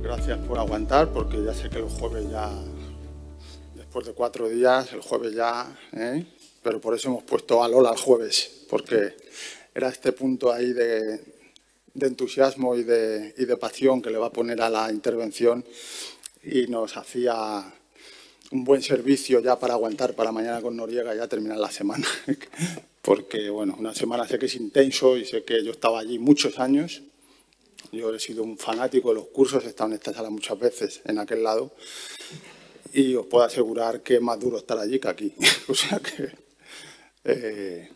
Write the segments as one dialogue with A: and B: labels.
A: gracias por aguantar, porque ya sé que los jueves ya, después de 4 días, el jueves ya, pero por eso hemos puesto a Lola el jueves, porque era este punto ahí de entusiasmo y de pasión que le va a poner a la intervención y nos hacía un buen servicio ya para aguantar para mañana con Noriega ya terminar la semana. Porque, bueno, una semana sé que es intenso y sé que yo estaba allí muchos años. Yo he sido un fanático de los cursos, he estado en esta sala muchas veces, en aquel lado, y os puedo asegurar que es más duro estar allí que aquí. O sea que,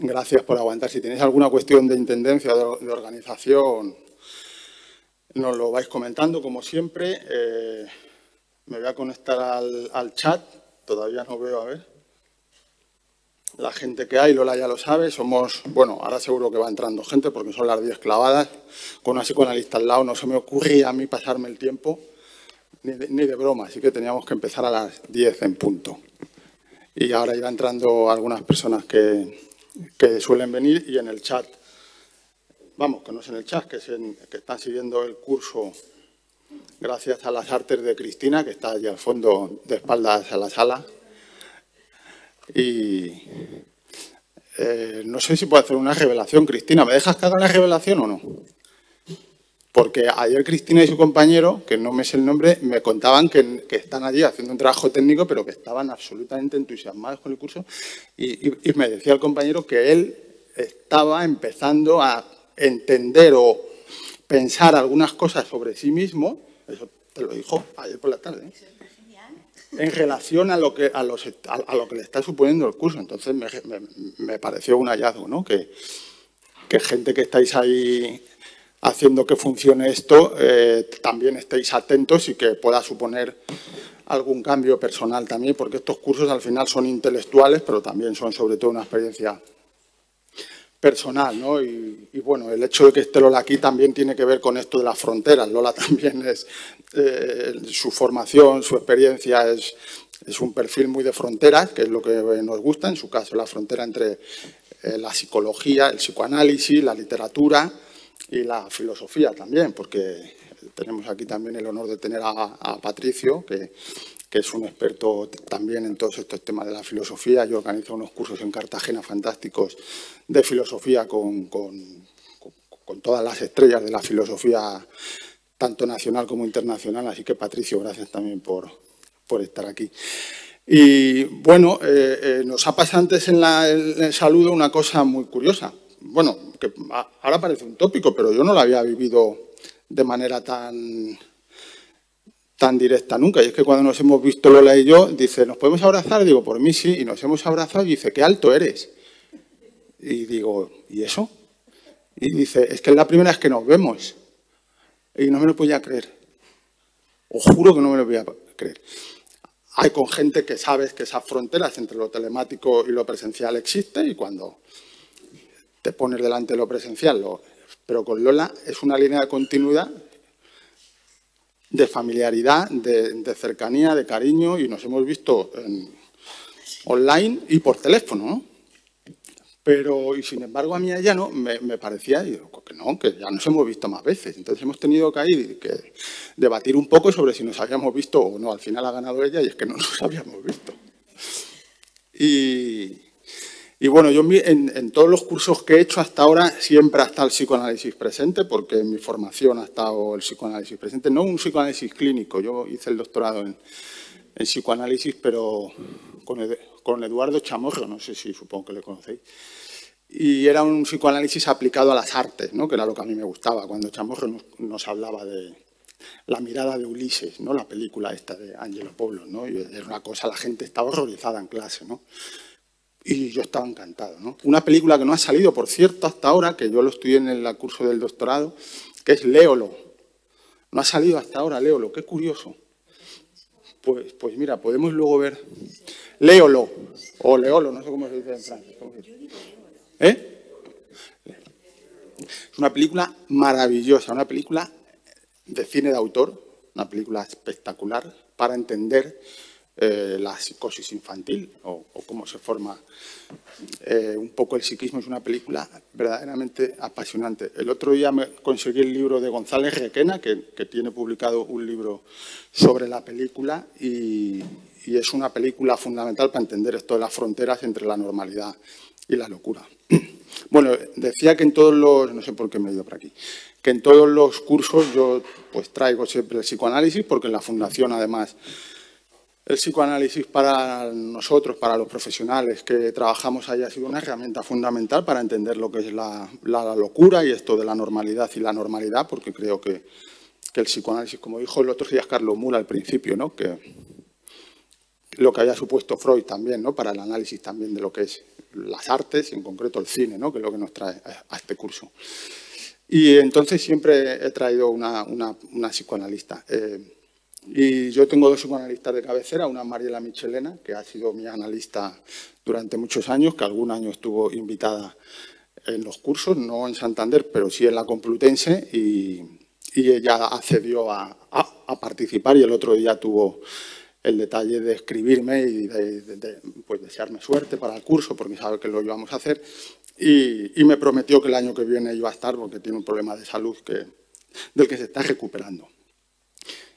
A: gracias por aguantar. Si tenéis alguna cuestión de intendencia, de organización, nos lo vais comentando, como siempre. Me voy a conectar al chat, todavía no veo, a ver. La gente que hay, Lola ya lo sabe, somos, bueno, ahora seguro que va entrando gente porque son las 10 clavadas, con una psicoanalista al lado no se me ocurría a mí pasarme el tiempo, ni de broma, así que teníamos que empezar a las 10 en punto. Y ahora irán entrando algunas personas que suelen venir y en el chat, vamos, que no es en el chat, que están siguiendo el curso gracias a las artes de Cristina, que está allí al fondo de espaldas a la sala. Y no sé si puedo hacer una revelación, Cristina. ¿Me dejas que haga la revelación o no? Porque ayer Cristina y su compañero, que no me sé el nombre, me contaban que están allí haciendo un trabajo técnico, pero que estaban absolutamente entusiasmados con el curso. Y me decía el compañero que él estaba empezando a entender o pensar algunas cosas sobre sí mismo. Eso te lo dijo ayer por la tarde, ¿eh? En relación a lo que le está suponiendo el curso. Entonces me pareció un hallazgo, ¿no? Que gente que estáis ahí haciendo que funcione esto, también estéis atentos y que pueda suponer algún cambio personal también, porque estos cursos al final son intelectuales, pero también son sobre todo una experiencia personal, ¿no? Y bueno, el hecho de que esté Lola aquí también tiene que ver con esto de las fronteras. Lola también es, su formación, su experiencia es un perfil muy de fronteras, que es lo que nos gusta, en su caso la frontera entre la psicología, el psicoanálisis, la literatura y la filosofía también, porque tenemos aquí también el honor de tener a Patricio, que es un experto también en todos estos temas de la filosofía. Yo organizo unos cursos en Cartagena fantásticos de filosofía con todas las estrellas de la filosofía, tanto nacional como internacional. Así que, Patricio, gracias también por estar aquí. Y, bueno, nos ha pasado antes en el saludo una cosa muy curiosa. Bueno, que ahora parece un tópico, pero yo no lo había vivido de manera tan directa nunca. Y es que cuando nos hemos visto Lola y yo, dice, ¿nos podemos abrazar? Digo, por mí sí. Y nos hemos abrazado y dice, ¿qué alto eres? Y digo, ¿y eso? Y dice, es que es la primera vez que nos vemos. Y no me lo podía creer. Os juro que no me lo podía creer. Hay con gente que sabes que esas fronteras entre lo telemático y lo presencial existen y cuando te pones delante de lo presencial, pero con Lola es una línea de continuidad, de familiaridad, de cercanía, de cariño, y nos hemos visto online y por teléfono, ¿no? Pero, y sin embargo, a mí ella no, me parecía, y digo, que no, que ya nos hemos visto más veces. Entonces hemos tenido que ahí que debatir un poco sobre si nos habíamos visto o no. Al final ha ganado ella y es que no nos habíamos visto. Y bueno, yo en todos los cursos que he hecho hasta ahora siempre ha estado el psicoanálisis presente, porque en mi formación ha estado el psicoanálisis presente. No un psicoanálisis clínico, yo hice el doctorado en psicoanálisis, pero con Eduardo Chamorro, no sé si supongo que le conocéis. Y era un psicoanálisis aplicado a las artes, ¿no? Que era lo que a mí me gustaba, cuando Chamorro nos hablaba de La mirada de Ulises, ¿no? La película esta de Angelo Pablo, ¿no? Y era una cosa, la gente estaba horrorizada en clase, ¿no? Y yo estaba encantado, ¿no? Una película que no ha salido, por cierto, hasta ahora, que yo lo estudié en el curso del doctorado, que es Léolo. No ha salido hasta ahora Léolo, qué curioso. Pues mira, podemos luego ver Léolo, o Leolo, no sé cómo se dice en francés. Es una película maravillosa, una película de cine de autor, una película espectacular para entender la psicosis infantil o cómo se forma un poco el psiquismo. Es una película verdaderamente apasionante. El otro día me conseguí el libro de González Requena, que tiene publicado un libro sobre la película y es una película fundamental para entender esto de las fronteras entre la normalidad y la locura. Bueno, decía que en todos los, no sé por qué me he ido por aquí, que en todos los cursos yo pues traigo siempre el psicoanálisis, porque en la Fundación además el psicoanálisis para nosotros, para los profesionales que trabajamos ahí, ha sido una herramienta fundamental para entender lo que es la locura y esto de la normalidad y la normalidad, porque creo que el psicoanálisis, como dijo el otro día Carlos Mura al principio, ¿no? Que lo que había supuesto Freud también, ¿no? Para el análisis también de lo que es las artes, en concreto el cine, ¿no? Que es lo que nos trae a este curso. Y entonces siempre he traído una psicoanalista. Y yo tengo dos psicoanalistas de cabecera, una Mariela Michelena, que ha sido mi analista durante muchos años, que algún año estuvo invitada en los cursos, no en Santander, pero sí en la Complutense, y ella accedió a participar, y el otro día tuvo el detalle de escribirme y pues desearme suerte para el curso, porque sabe que lo íbamos a hacer, y me prometió que el año que viene iba a estar, porque tiene un problema de salud del que se está recuperando.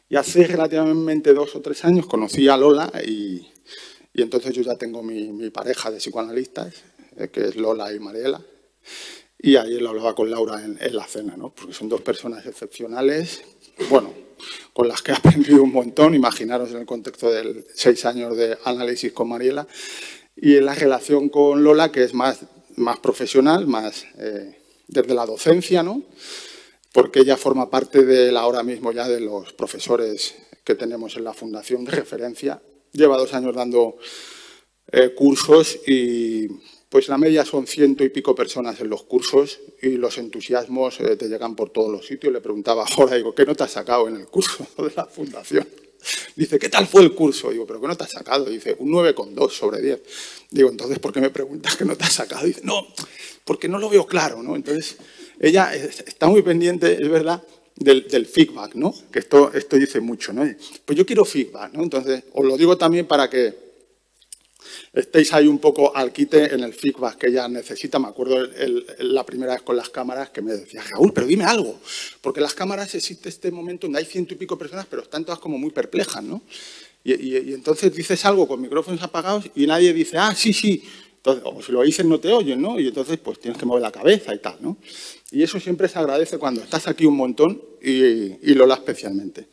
A: Y hace relativamente 2 o 3 años conocí a Lola y entonces yo ya tengo mi pareja de psicoanalistas, que es Lola y Mariela, y ayer lo hablaba con Laura en la cena, ¿no? Porque son dos personas excepcionales, bueno, con las que he aprendido un montón, imaginaros en el contexto de 6 años de análisis con Mariela, y en la relación con Lola, que es más profesional, más desde la docencia, ¿no? Porque ella forma parte ahora mismo ya de los profesores que tenemos en la Fundación de referencia. Lleva 2 años dando cursos y pues la media son 100 y pico personas en los cursos y los entusiasmos te llegan por todos los sitios. Le preguntaba ahora, digo, ¿qué nota has sacado en el curso de la Fundación? Dice, ¿qué tal fue el curso? Digo, ¿pero qué nota has sacado? Dice, un 9,2 sobre 10. Digo, entonces, ¿por qué me preguntas qué nota has sacado? Dice, no, porque no lo veo claro, ¿no? Entonces, ella está muy pendiente, es verdad, del feedback, ¿no? Que esto dice mucho, ¿no? Pues yo quiero feedback, ¿no? Entonces, os lo digo también para que estéis ahí un poco al quite en el feedback que ella necesita. Me acuerdo la primera vez con las cámaras que me decía, Raúl, pero dime algo. Porque en las cámaras existe este momento donde hay 100 y pico personas, pero están todas como muy perplejas, ¿no? Y entonces dices algo con micrófonos apagados y nadie dice, ah, sí, sí. Entonces, o si lo dices no te oyen, ¿no? Y entonces pues tienes que mover la cabeza y tal, ¿no? Y eso siempre se agradece cuando estás aquí un montón y Lola especialmente.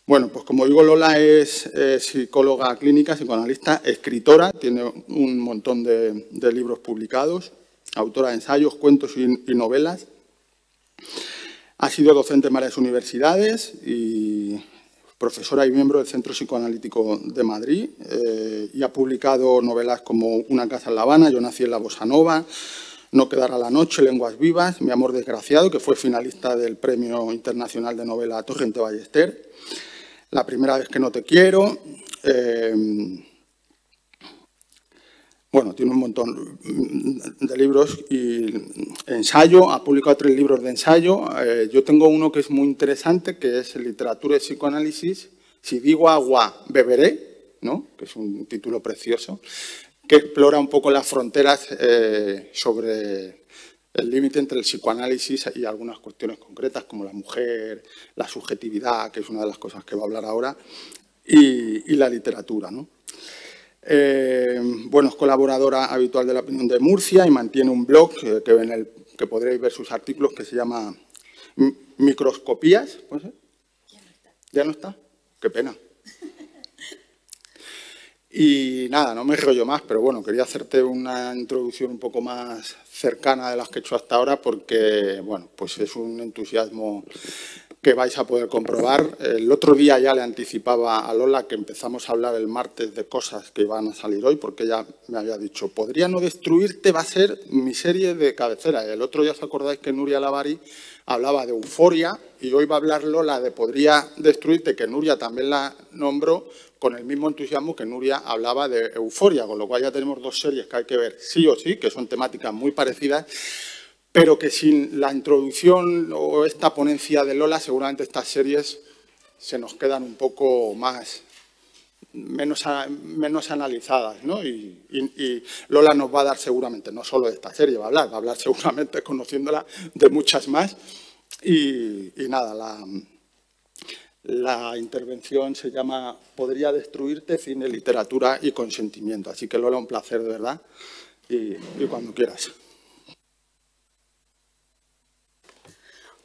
A: Bueno, pues como digo, Lola es psicóloga clínica, psicoanalista, escritora, tiene un montón de libros publicados, autora de ensayos, cuentos y novelas. Ha sido docente en varias universidades y profesora y miembro del Centro Psicoanalítico de Madrid y ha publicado novelas como Una casa en La Habana, Yo nací en la Bossa Nova, No quedará la noche, Lenguas vivas, Mi amor desgraciado, que fue finalista del Premio Internacional de Novela Torrente Ballester, La primera vez que no te quiero. Bueno, tiene un montón de libros y ensayo, ha publicado 3 libros de ensayo. Yo tengo uno que es muy interesante, que es Literatura y psicoanálisis, Si digo agua, beberé, ¿no? Que es un título precioso, que explora un poco las fronteras sobre el límite entre el psicoanálisis y algunas cuestiones concretas, como la mujer, la subjetividad, que es una de las cosas que va a hablar ahora, y la literatura, ¿no? Bueno, es colaboradora habitual de La Opinión de Murcia y mantiene un blog que podréis ver sus artículos, que se llama Microscopías. ¿Puede ser? Ya no está. ¿Ya no está? Qué pena. Y nada, no me rollo más, pero bueno, quería hacerte una introducción un poco más cercana de las que he hecho hasta ahora porque, bueno, pues es un entusiasmo que vais a poder comprobar. El otro día ya le anticipaba a Lola que empezamos a hablar el martes de cosas que van a salir hoy, porque ella me había dicho, Podría no destruirte va a ser mi serie de cabecera. El otro día os acordáis que Nuria Lavari hablaba de euforia y hoy va a hablar Lola de Podría destruirte, que Nuria también la nombró con el mismo entusiasmo que Nuria hablaba de euforia, con lo cual ya tenemos 2 series que hay que ver sí o sí, que son temáticas muy parecidas, pero que sin la introducción o esta ponencia de Lola, seguramente estas series se nos quedan un poco más menos analizadas, ¿no? Y Lola nos va a dar seguramente, no solo de esta serie, va a hablar seguramente, conociéndola, de muchas más. Y nada, la intervención se llama Podría destruirte, cine, literatura y consentimiento. Así que Lola, un placer de verdad y cuando quieras.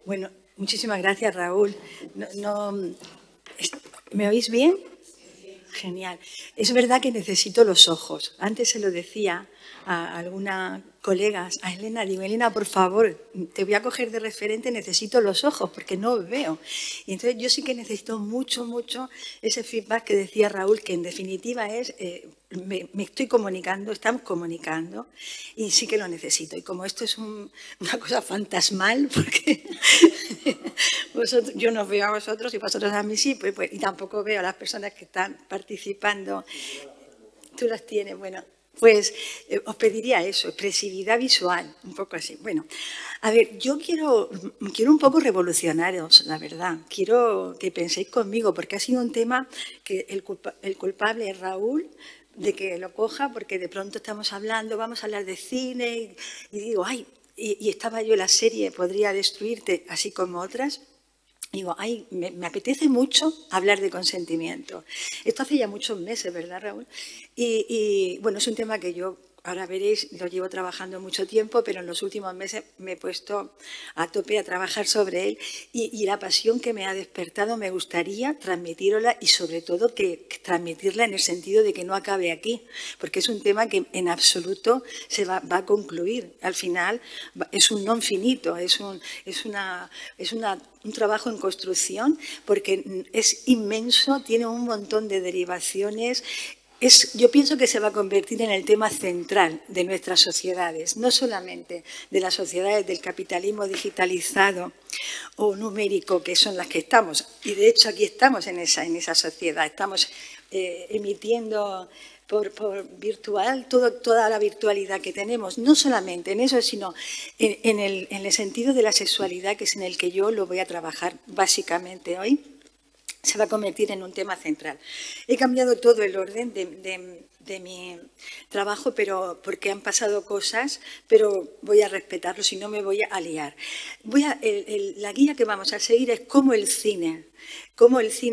B: Bueno, muchísimas gracias, Raúl. ¿Me oís bien? Genial. Es verdad que necesito los ojos. Antes se lo decía a algunas colegas, a Elena, digo, Elena, por favor, te voy a coger de referente, necesito los ojos porque no os veo. Y entonces yo sí que necesito mucho, mucho ese feedback que decía Raúl, que en definitiva es, me estoy comunicando, estamos comunicando y sí que lo necesito. Y como esto es una cosa fantasmal, porque yo no os veo a vosotros y vosotros a mí sí, y tampoco veo a las personas que están participando. Tú las tienes, bueno. Pues os pediría eso, expresividad visual, un poco así. Bueno, a ver, yo quiero un poco revolucionaros, la verdad. Quiero que penséis conmigo, porque ha sido un tema que el culpable es Raúl, de que lo coja, porque de pronto estamos hablando, vamos a hablar de cine, y digo, ay, y estaba yo en la serie Podría destruirte, así como otras. Digo, ay, me apetece mucho hablar de consentimiento. Esto hace ya muchos meses, ¿verdad, Raúl? Y bueno, es un tema que yo, ahora veréis, lo llevo trabajando mucho tiempo, pero en los últimos meses me he puesto a tope a trabajar sobre él y la pasión que me ha despertado me gustaría transmitirla y sobre todo que transmitirla en el sentido de que no acabe aquí, porque es un tema que en absoluto se va a concluir. Al final es un non finito, es un trabajo en construcción porque es inmenso, tiene un montón de derivaciones. Yo pienso que se va a convertir en el tema central de nuestras sociedades, no solamente de las sociedades del capitalismo digitalizado o numérico, que son las que estamos. Y de hecho aquí estamos en esa sociedad, estamos emitiendo por virtual toda la virtualidad que tenemos, no solamente en eso, sino en el sentido de la sexualidad, que es en el que yo lo voy a trabajar básicamente hoy. Se va a convertir en un tema central. He cambiado todo el orden de mi trabajo, pero porque han pasado cosas, pero voy a respetarlo, si no me voy a liar. La guía que vamos a seguir es cómo el cine,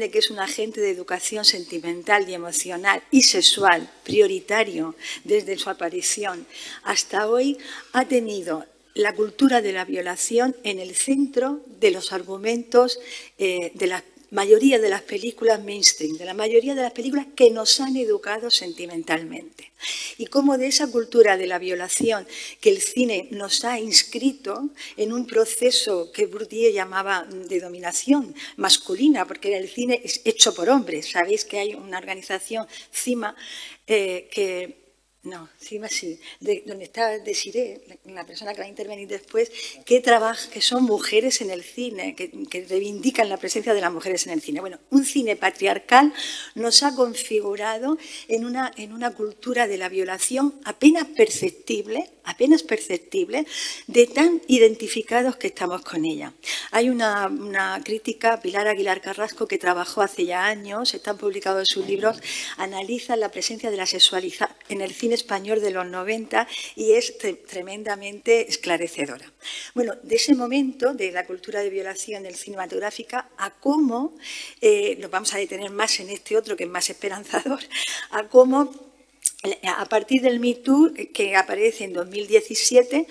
B: que es un agente de educación sentimental y emocional y sexual prioritario desde su aparición hasta hoy, ha tenido la cultura de la violación en el centro de los argumentos de la mayoría de las películas mainstream, de la mayoría de las películas que nos han educado sentimentalmente. Y cómo de esa cultura de la violación que el cine nos ha inscrito en un proceso que Bourdieu llamaba de dominación masculina, porque el cine es hecho por hombres. Sabéis que hay una organización, CIMA, donde está Desiree, la persona que va a intervenir después, que son mujeres en el cine, que reivindican la presencia de las mujeres en el cine. Bueno, un cine patriarcal nos ha configurado en una cultura de la violación apenas perceptible, de tan identificados que estamos con ella. Hay una crítica, Pilar Aguilar Carrasco, que trabajó hace ya años, están publicados sus libros, analiza la presencia de la sexualidad en el cine español de los 90 y es tremendamente esclarecedora. Bueno, de ese momento, de la cultura de violación cinematográfica, a cómo, nos vamos a detener más en este otro que es más esperanzador, a cómo a partir del Me Too, que aparece en 2017,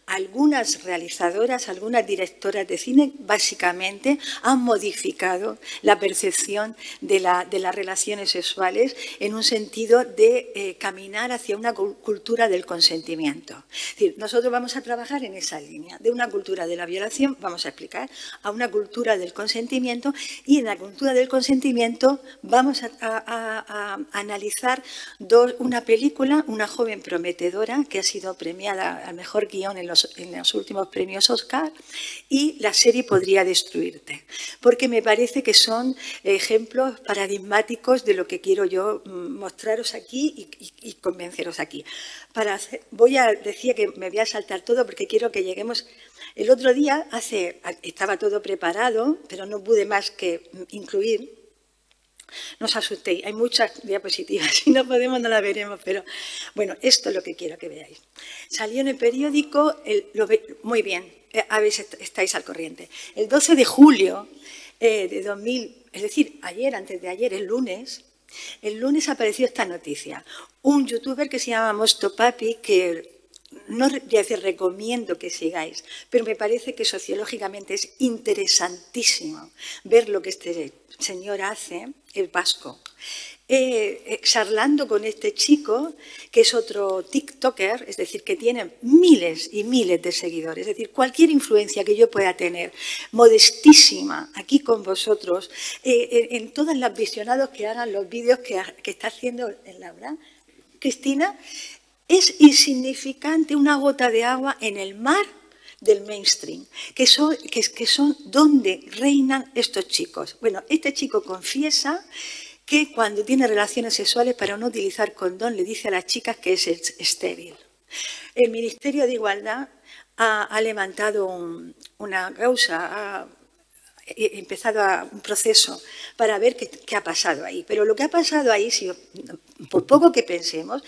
B: algunas realizadoras, algunas directoras de cine, básicamente han modificado la percepción de las relaciones sexuales en un sentido de caminar hacia una cultura del consentimiento. Es decir, nosotros vamos a trabajar en esa línea, de una cultura de la violación, vamos a explicar, a una cultura del consentimiento, y en la cultura del consentimiento vamos a analizar una película, Una joven prometedora, que ha sido premiada al mejor guión en los últimos premios Oscar, y la serie Podría destruirte, porque me parece que son ejemplos paradigmáticos de lo que quiero yo mostraros aquí y convenceros aquí. Decía que me voy a saltar todo porque quiero que lleguemos. El otro día estaba todo preparado, pero no pude más que incluir No os asustéis, hay muchas diapositivas, si no podemos no las veremos, pero bueno, esto es lo que quiero que veáis. Salió en el periódico, muy bien, a ver si estáis al corriente. El 12 de julio de 2000, es decir, ayer, antes de ayer, el lunes apareció esta noticia. Un youtuber que se llama Mostopapi, que no voy a decir recomiendo que sigáis, pero me parece que sociológicamente es interesantísimo ver lo que este señor hace, el vasco. Charlando con este chico, que es otro TikToker, es decir, que tiene miles y miles de seguidores, es decir, cualquier influencia que yo pueda tener, modestísima, aquí con vosotros, en todos los visionados que hagan los vídeos que está haciendo Laura, Cristina, es insignificante, una gota de agua en el mar del mainstream, que son donde reinan estos chicos. Bueno, este chico confiesa que cuando tiene relaciones sexuales, para no utilizar condón, le dice a las chicas que es estéril. El Ministerio de Igualdad ha levantado una causa, ha empezado un proceso para ver qué ha pasado ahí. Pero lo que ha pasado ahí, por poco que pensemos,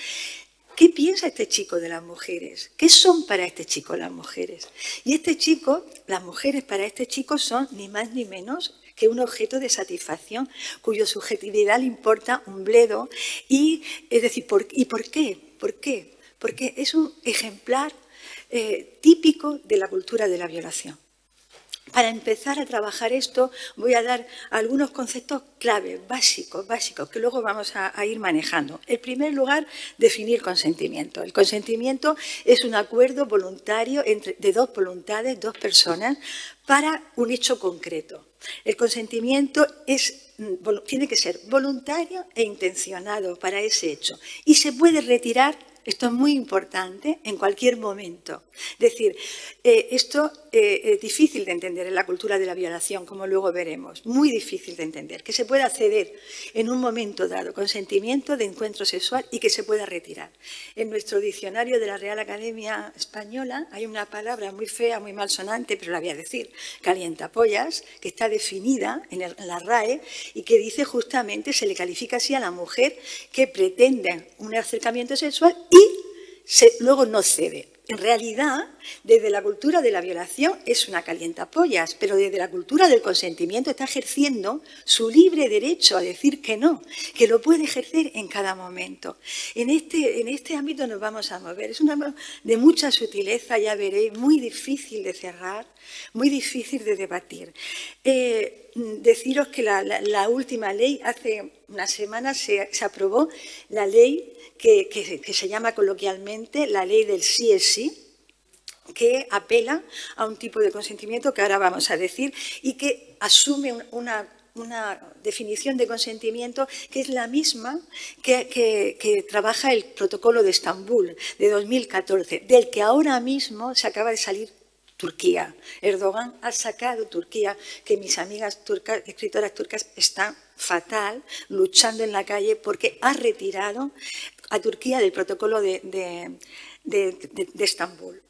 B: ¿qué piensa este chico de las mujeres? ¿Qué son para este chico las mujeres? Y este chico, las mujeres para este chico son ni más ni menos que un objeto de satisfacción cuya subjetividad le importa un bledo. Y, es decir, ¿y por qué? ¿Por qué? Porque es un ejemplar típico de la cultura de la violación. Para empezar a trabajar esto, voy a dar algunos conceptos clave, básicos, que luego vamos a ir manejando. En primer lugar, definir consentimiento. El consentimiento es un acuerdo voluntario de dos voluntades, dos personas, para un hecho concreto. El consentimiento tiene que ser voluntario e intencionado para ese hecho. Y se puede retirar, esto es muy importante, en cualquier momento. Es decir, esto es difícil de entender en la cultura de la violación, como luego veremos. Muy difícil de entender. Que se pueda acceder en un momento dado consentimiento de encuentro sexual y que se pueda retirar. En nuestro diccionario de la Real Academia Española hay una palabra muy fea, muy malsonante, pero la voy a decir, calientapollas, que está definida en la RAE y que dice justamente, se le califica así a la mujer que pretende un acercamiento sexual y luego no cede. En realidad, desde la cultura de la violación es una calientapollas, pero desde la cultura del consentimiento está ejerciendo su libre derecho a decir que no, que lo puede ejercer en cada momento. En este ámbito nos vamos a mover. Es un ámbito de mucha sutileza, ya veréis, muy difícil de cerrar, muy difícil de debatir. Deciros que la última ley, hace unas semanas se aprobó la ley que se llama coloquialmente la ley del sí es sí, que apela a un tipo de consentimiento que ahora vamos a decir y que asume una definición de consentimiento que es la misma que trabaja el protocolo de Estambul de 2014, del que ahora mismo se acaba de salir Turquía. Erdogan ha sacado Turquía, que mis amigas turcas, escritoras turcas, están fatal, luchando en la calle porque ha retirado a Turquía del protocolo de Estambul.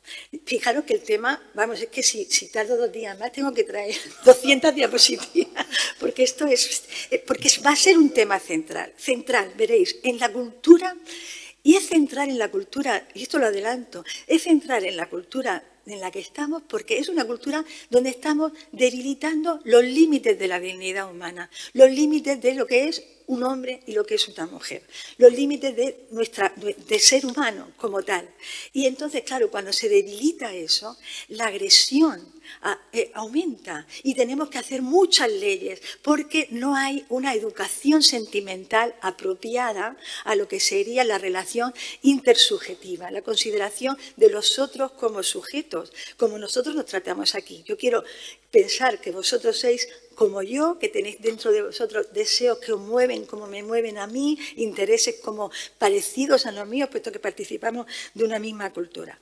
B: Fijaros que el tema, vamos, es que si tardo 2 días más tengo que traer 200 diapositivas, porque va a ser un tema central, veréis, en la cultura, y es central en la cultura, y esto lo adelanto, es central en la cultura en la que estamos, porque es una cultura donde estamos debilitando los límites de la dignidad humana, los límites de lo que es un hombre y lo que es una mujer, los límites de ser humano como tal. Y entonces, claro, cuando se debilita eso, la agresión aumenta y tenemos que hacer muchas leyes porque no hay una educación sentimental apropiada a lo que sería la relación intersubjetiva, la consideración de los otros como sujetos, como nosotros nos tratamos aquí. Yo quiero pensar que vosotros sois como yo, que tenéis dentro de vosotros deseos que os mueven como me mueven a mí, intereses como parecidos a los míos, puesto que participamos de una misma cultura.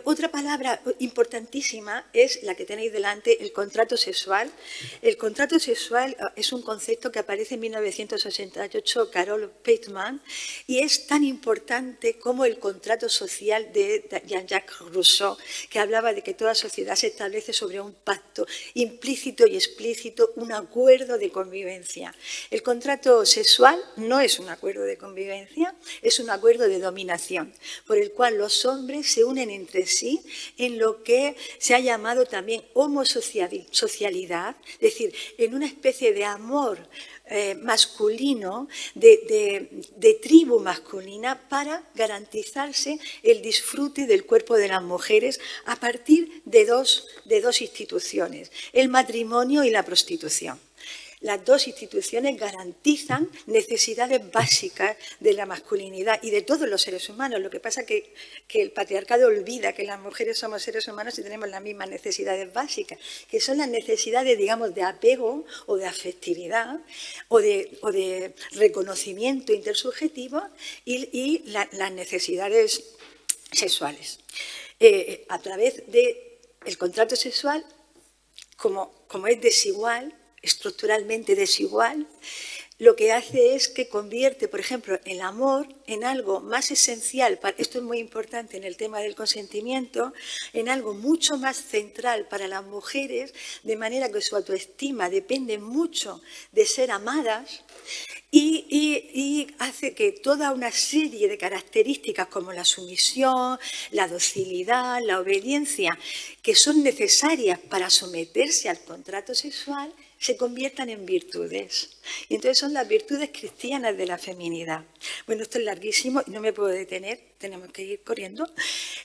B: Otra palabra importantísima es la que tenéis delante, el contrato sexual. El contrato sexual es un concepto que aparece en 1988, Carol Pateman, y es tan importante como el contrato social de Jean-Jacques Rousseau, que hablaba de que toda sociedad se establece sobre un pacto implícito y explícito, un acuerdo de convivencia. El contrato sexual no es un acuerdo de convivencia, es un acuerdo de dominación, por el cual los hombres se unen entre sí en lo que se ha llamado también homosocialidad, es decir, en una especie de amor masculino, de tribu masculina, para garantizarse el disfrute del cuerpo de las mujeres a partir de dos instituciones, el matrimonio y la prostitución. Las dos instituciones garantizan necesidades básicas de la masculinidad y de todos los seres humanos. Lo que pasa es que el patriarcado olvida que las mujeres somos seres humanos y tenemos las mismas necesidades básicas, que son las necesidades, digamos, de apego o de afectividad o de reconocimiento intersubjetivo y las necesidades sexuales. A través del contrato sexual, como es desigual, estructuralmente desigual, lo que hace es que convierte, por ejemplo, el amor en algo más esencial, esto es muy importante en el tema del consentimiento, en algo mucho más central para las mujeres, de manera que su autoestima depende mucho de ser amadas, y hace que toda una serie de características como la sumisión, la docilidad, la obediencia, que son necesarias para someterse al contrato sexual, se conviertan en virtudes. Y entonces son las virtudes cristianas de la feminidad. Bueno, esto es larguísimo y no me puedo detener, tenemos que ir corriendo.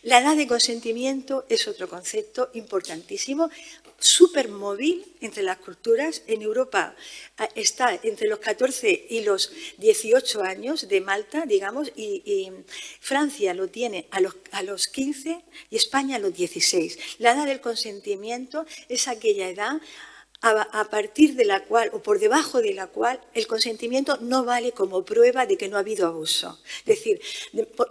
B: La edad de consentimiento es otro concepto importantísimo, súper móvil entre las culturas. En Europa está entre los 14 y los 18 años de Malta, digamos, y Francia lo tiene a los 15 y España a los 16. La edad del consentimiento es aquella edad a partir de la cual, o por debajo de la cual, el consentimiento no vale como prueba de que no ha habido abuso. Es decir,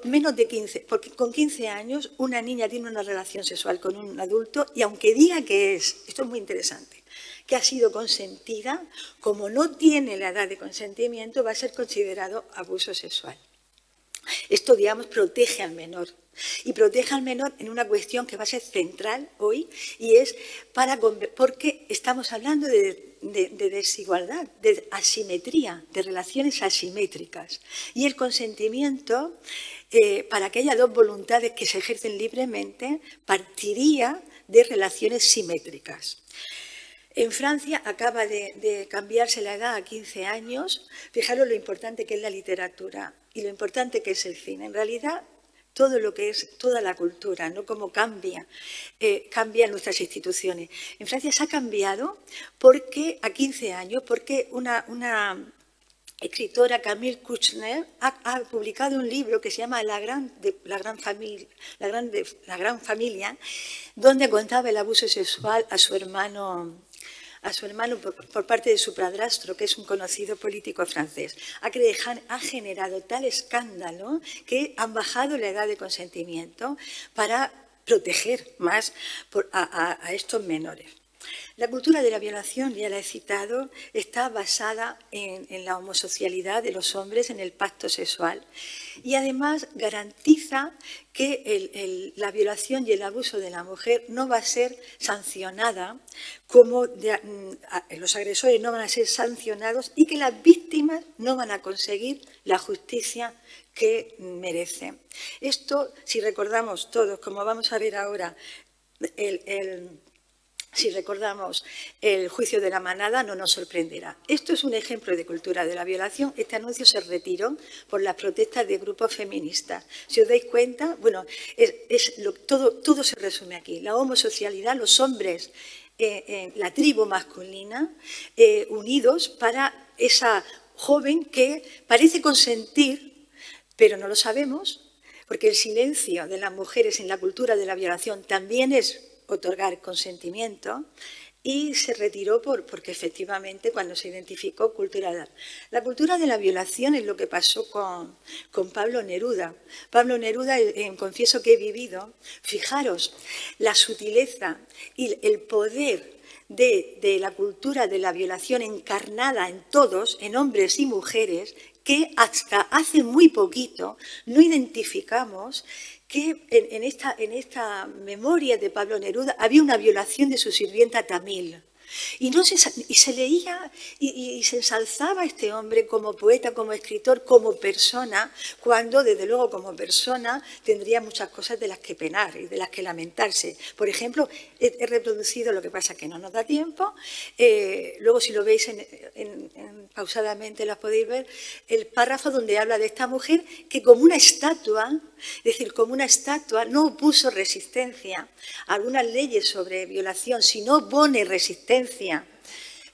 B: menos de 15, porque con 15 años una niña tiene una relación sexual con un adulto y aunque diga que esto es muy interesante, que ha sido consentida, como no tiene la edad de consentimiento, va a ser considerado abuso sexual. Esto, digamos, protege al menor. Y protege al menor en una cuestión que va a ser central hoy, y es porque estamos hablando de desigualdad, de asimetría, de relaciones asimétricas. Y el consentimiento, para que haya dos voluntades que se ejercen libremente, partiría de relaciones simétricas. En Francia acaba de cambiarse la edad a 15 años. Fijaros lo importante que es la literatura y lo importante que es el cine. En realidad, todo lo que es toda la cultura, ¿no? Cómo cambian nuestras instituciones. En Francia se ha cambiado porque a 15 años, porque una escritora, Camille Kouchner, ha publicado un libro que se llama La gran familia, donde contaba el abuso sexual a su hermano por parte de su padrastro, que es un conocido político francés. Ha generado tal escándalo que han bajado la edad de consentimiento para proteger más a estos menores. La cultura de la violación, ya la he citado, está basada en la homosocialidad de los hombres, en el pacto sexual, y además garantiza que la violación y el abuso de la mujer no va a ser sancionada, los agresores no van a ser sancionados y que las víctimas no van a conseguir la justicia que merecen. Esto, si recordamos todos, como vamos a ver ahora, si recordamos el juicio de la manada, no nos sorprenderá. Esto es un ejemplo de cultura de la violación. Este anuncio se retiró por las protestas de grupos feministas. Si os dais cuenta, bueno, todo se resume aquí. La homosocialidad, los hombres, la tribu masculina, unidos para esa joven que parece consentir, pero no lo sabemos, porque el silencio de las mujeres en la cultura de la violación también es otorgar consentimiento, y se retiró porque efectivamente cuando se identificó la cultura de la violación es lo que pasó con Pablo Neruda. Pablo Neruda, en Confieso que he vivido, fijaros la sutileza y el poder de la cultura de la violación encarnada en todos, en hombres y mujeres, que hasta hace muy poquito no identificamos que en esta memoria de Pablo Neruda había una violación de su sirvienta Tamil. Y se leía y se ensalzaba a este hombre como poeta, como escritor, como persona, cuando, desde luego, como persona tendría muchas cosas de las que penar y de las que lamentarse. Por ejemplo, he reproducido, lo que pasa que no nos da tiempo, luego si lo veis pausadamente las podéis ver, el párrafo donde habla de esta mujer que como una estatua, es decir, como una estatua, no opuso resistencia a algunas leyes sobre violación, sino opone resistencia,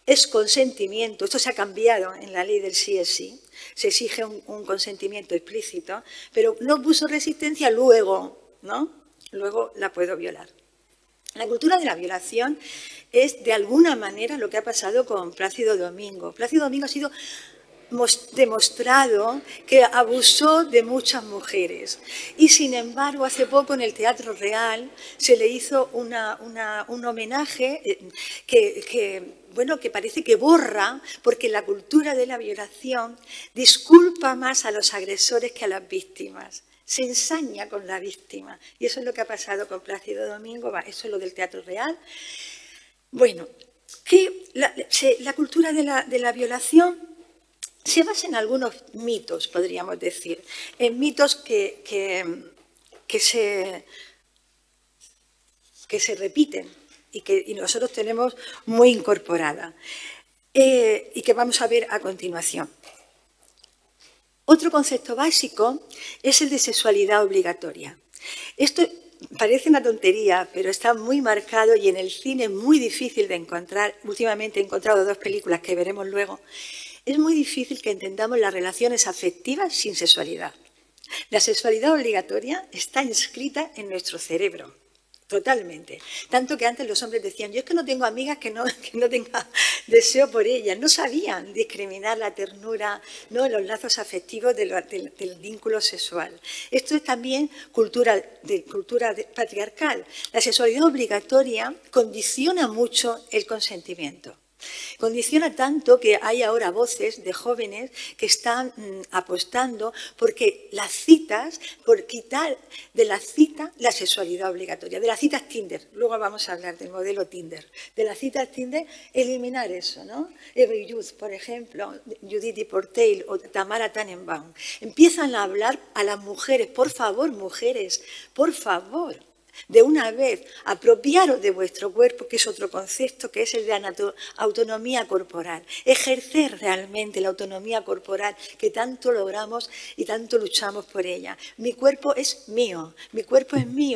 B: es consentimiento. Esto se ha cambiado en la ley del sí es sí, se exige un consentimiento explícito, pero no opuso resistencia, luego la puedo violar. La cultura de la violación es, de alguna manera, lo que ha pasado con Plácido Domingo. Plácido Domingo ha sido demostrado que abusó de muchas mujeres y, sin embargo, hace poco en el Teatro Real se le hizo un homenaje que parece que borra, porque la cultura de la violación disculpa más a los agresores que a las víctimas. Se ensaña con la víctima. Y eso es lo que ha pasado con Plácido Domingo, eso es lo del Teatro Real. Bueno, que la cultura de la violación se basa en algunos mitos, podríamos decir, en mitos que se repiten y nosotros tenemos muy incorporada y que vamos a ver a continuación. Otro concepto básico es el de sexualidad obligatoria. Esto parece una tontería, pero está muy marcado y en el cine es muy difícil de encontrar. Últimamente he encontrado 2 películas que veremos luego. Es muy difícil que entendamos las relaciones afectivas sin sexualidad. La sexualidad obligatoria está inscrita en nuestro cerebro. Totalmente. Tanto que antes los hombres decían, yo es que no tengo amigas que no tenga deseo por ellas. No sabían discriminar la ternura, los lazos afectivos del vínculo sexual. Esto es también cultura patriarcal. La sexualidad obligatoria condiciona mucho el consentimiento. Condiciona tanto que hay ahora voces de jóvenes que están apostando porque las citas, por quitar de la cita la sexualidad obligatoria, de las citas Tinder, luego vamos a hablar del modelo Tinder, de las citas Tinder, eliminar eso, ¿no? Every Youth, por ejemplo, Judith Portail o Tamara Tannenbaum, empiezan a hablar a las mujeres, por favor, mujeres, por favor, de una vez, apropiaros de vuestro cuerpo, que es otro concepto, que es el de autonomía corporal. Ejercer realmente la autonomía corporal que tanto logramos y tanto luchamos por ella. Mi cuerpo es mío,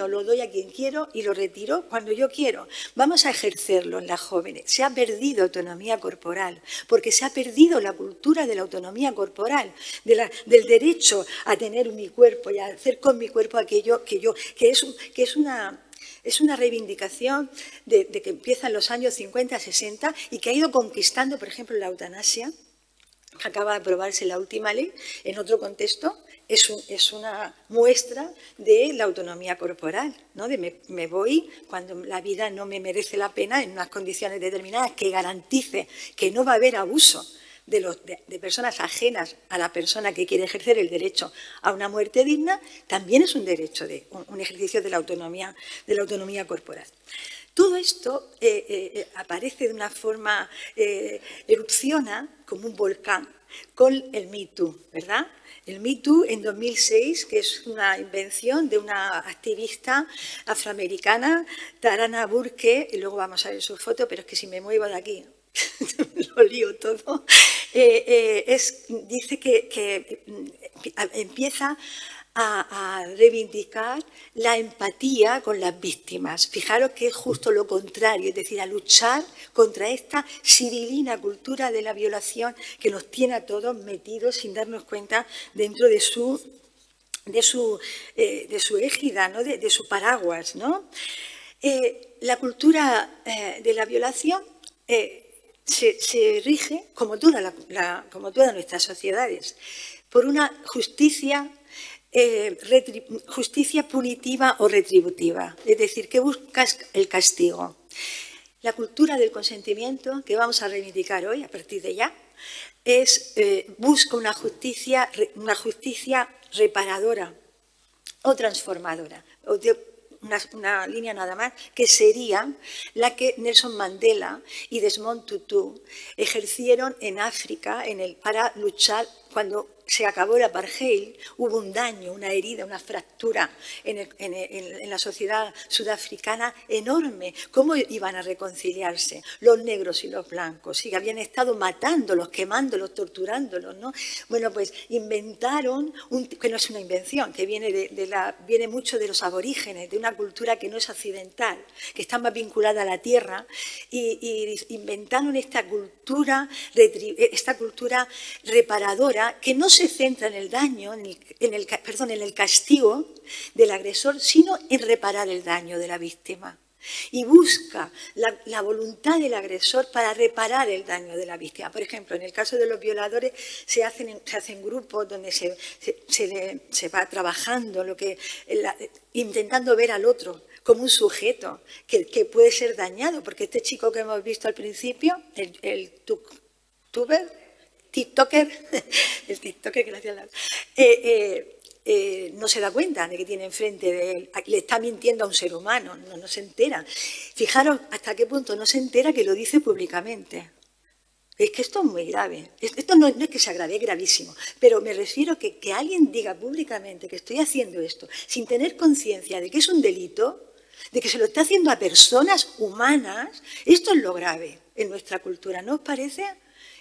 B: lo doy a quien quiero y lo retiro cuando yo quiero. Vamos a ejercerlo en las jóvenes. Se ha perdido autonomía corporal, porque se ha perdido la cultura de la autonomía corporal, del derecho a tener mi cuerpo y a hacer con mi cuerpo aquello que es una reivindicación de que empieza en los años 50, 60 y que ha ido conquistando, por ejemplo, la eutanasia, que acaba de aprobarse la última ley, en otro contexto, es una muestra de la autonomía corporal, ¿no? De me voy cuando la vida no me merece la pena en unas condiciones determinadas que garantice que no va a haber abuso de personas ajenas a la persona que quiere ejercer el derecho a una muerte digna, también es un derecho, un ejercicio de la autonomía corporal. Todo esto aparece de una forma, erupciona como un volcán con el Me Too, ¿verdad? El Me Too en 2006, que es una invención de una activista afroamericana, Tarana Burke, y luego vamos a ver su foto, pero es que si me muevo de aquí lo lío todo, dice que empieza a reivindicar la empatía con las víctimas. Fijaros que es justo lo contrario, es decir, a luchar contra esta civilina cultura de la violación que nos tiene a todos metidos sin darnos cuenta dentro de su égida, ¿no? de su paraguas, ¿no? La cultura de la violación se rige, como todas nuestras sociedades, por una justicia punitiva o retributiva, es decir, que busca el castigo. La cultura del consentimiento, que vamos a reivindicar hoy, a partir de ya, busca una justicia reparadora o transformadora, una línea nada más, que sería la que Nelson Mandela y Desmond Tutu ejercieron en África para luchar cuando se acabó el apartheid. Hubo un daño, una herida, una fractura en la sociedad sudafricana enorme. ¿Cómo iban a reconciliarse los negros y los blancos? Sí, habían estado matándolos, quemándolos, torturándolos, ¿no? Bueno, pues inventaron, que no es una invención, que viene mucho de los aborígenes, de una cultura que no es occidental, que está más vinculada a la tierra, y inventaron esta cultura reparadora, que no se centra en el daño, en el castigo del agresor, sino en reparar el daño de la víctima. Y busca la voluntad del agresor para reparar el daño de la víctima. Por ejemplo, en el caso de los violadores se hacen grupos donde se va trabajando, intentando ver al otro como un sujeto que puede ser dañado, porque este chico que hemos visto al principio, el TikToker, que le hacía no se da cuenta de que tiene enfrente de él, le está mintiendo a un ser humano, no se entera. Fijaros hasta qué punto no se entera que lo dice públicamente. Es que esto es muy grave. Esto no es que sea grave, es gravísimo. Pero me refiero a que alguien diga públicamente que estoy haciendo esto sin tener conciencia de que es un delito, de que se lo está haciendo a personas humanas. Esto es lo grave en nuestra cultura, ¿no os parece?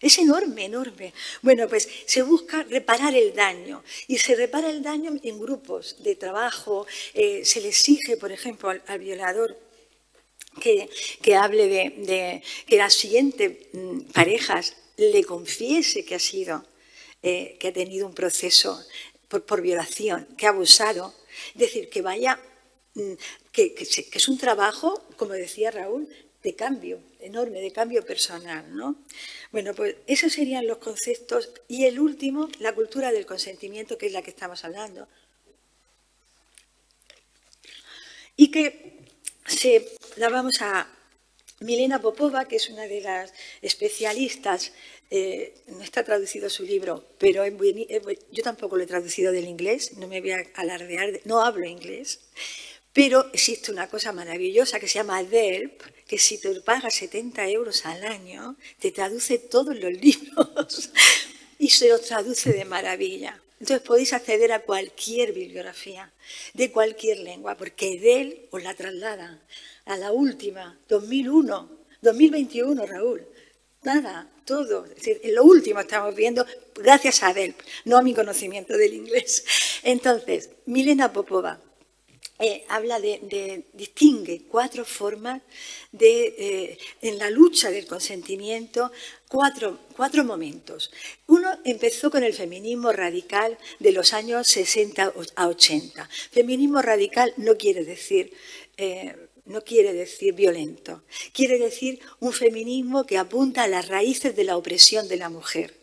B: Es enorme, enorme. Bueno, pues se busca reparar el daño, y se repara el daño en grupos de trabajo. Se le exige, por ejemplo, al violador que hable de que las siguientes parejas le confiese que ha tenido un proceso por violación, que ha abusado. Es decir, que vaya, que es un trabajo, como decía Raúl, de cambio enorme, de cambio personal, ¿no? Bueno, pues esos serían los conceptos. Y el último, la cultura del consentimiento, que es la que estamos hablando. Y que la vamos a Milena Popova, que es una de las especialistas. No está traducido su libro, pero yo tampoco lo he traducido del inglés, no me voy a alardear, no hablo inglés. Pero existe una cosa maravillosa que se llama DELP, que si te pagas 70 euros al año, te traduce todos los libros y se los traduce de maravilla. Entonces podéis acceder a cualquier bibliografía, de cualquier lengua, porque DELP os la traslada a la última, 2021, Raúl. Nada, todo. Es decir, en lo último estamos viendo, gracias a DELP, no a mi conocimiento del inglés. Entonces, Milena Popova distingue 4 formas en la lucha del consentimiento, cuatro momentos. Uno empezó con el feminismo radical de los años 60 a 80. Feminismo radical no quiere decir violento, quiere decir un feminismo que apunta a las raíces de la opresión de la mujer.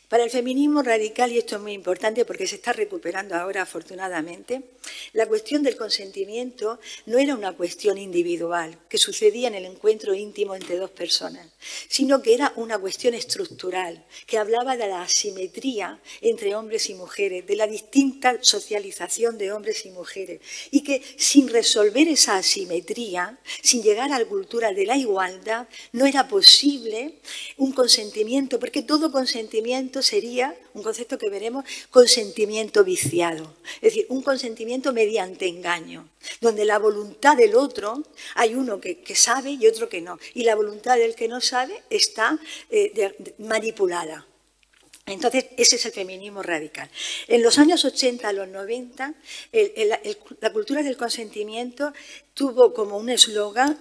B: Para el feminismo radical, y esto es muy importante porque se está recuperando ahora afortunadamente, la cuestión del consentimiento no era una cuestión individual que sucedía en el encuentro íntimo entre dos personas, sino que era una cuestión estructural que hablaba de la asimetría entre hombres y mujeres, de la distinta socialización de hombres y mujeres, y que sin resolver esa asimetría, sin llegar a la cultura de la igualdad, no era posible un consentimiento, porque todo consentimiento sería, un concepto que veremos, consentimiento viciado. Es decir, un consentimiento mediante engaño, donde la voluntad del otro, hay uno que sabe y otro que no, y la voluntad del que no sabe está manipulada. Entonces, ese es el feminismo radical. En los años 80 a los 90, la cultura del consentimiento tuvo como un eslogan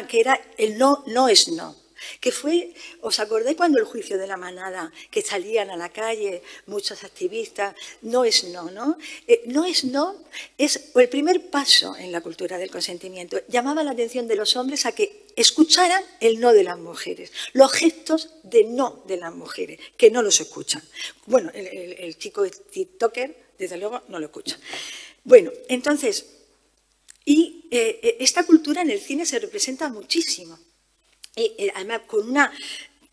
B: que era el no es no. que fue, ¿os acordáis cuando el juicio de la manada, que salían a la calle muchos activistas? No es no, ¿no? No es no, es el primer paso en la cultura del consentimiento. Llamaba la atención de los hombres a que escucharan el no de las mujeres, los gestos de no de las mujeres, que no los escuchan. Bueno, el chico tiktoker, desde luego, no lo escucha. Bueno, entonces, esta cultura en el cine se representa muchísimo. Además, con una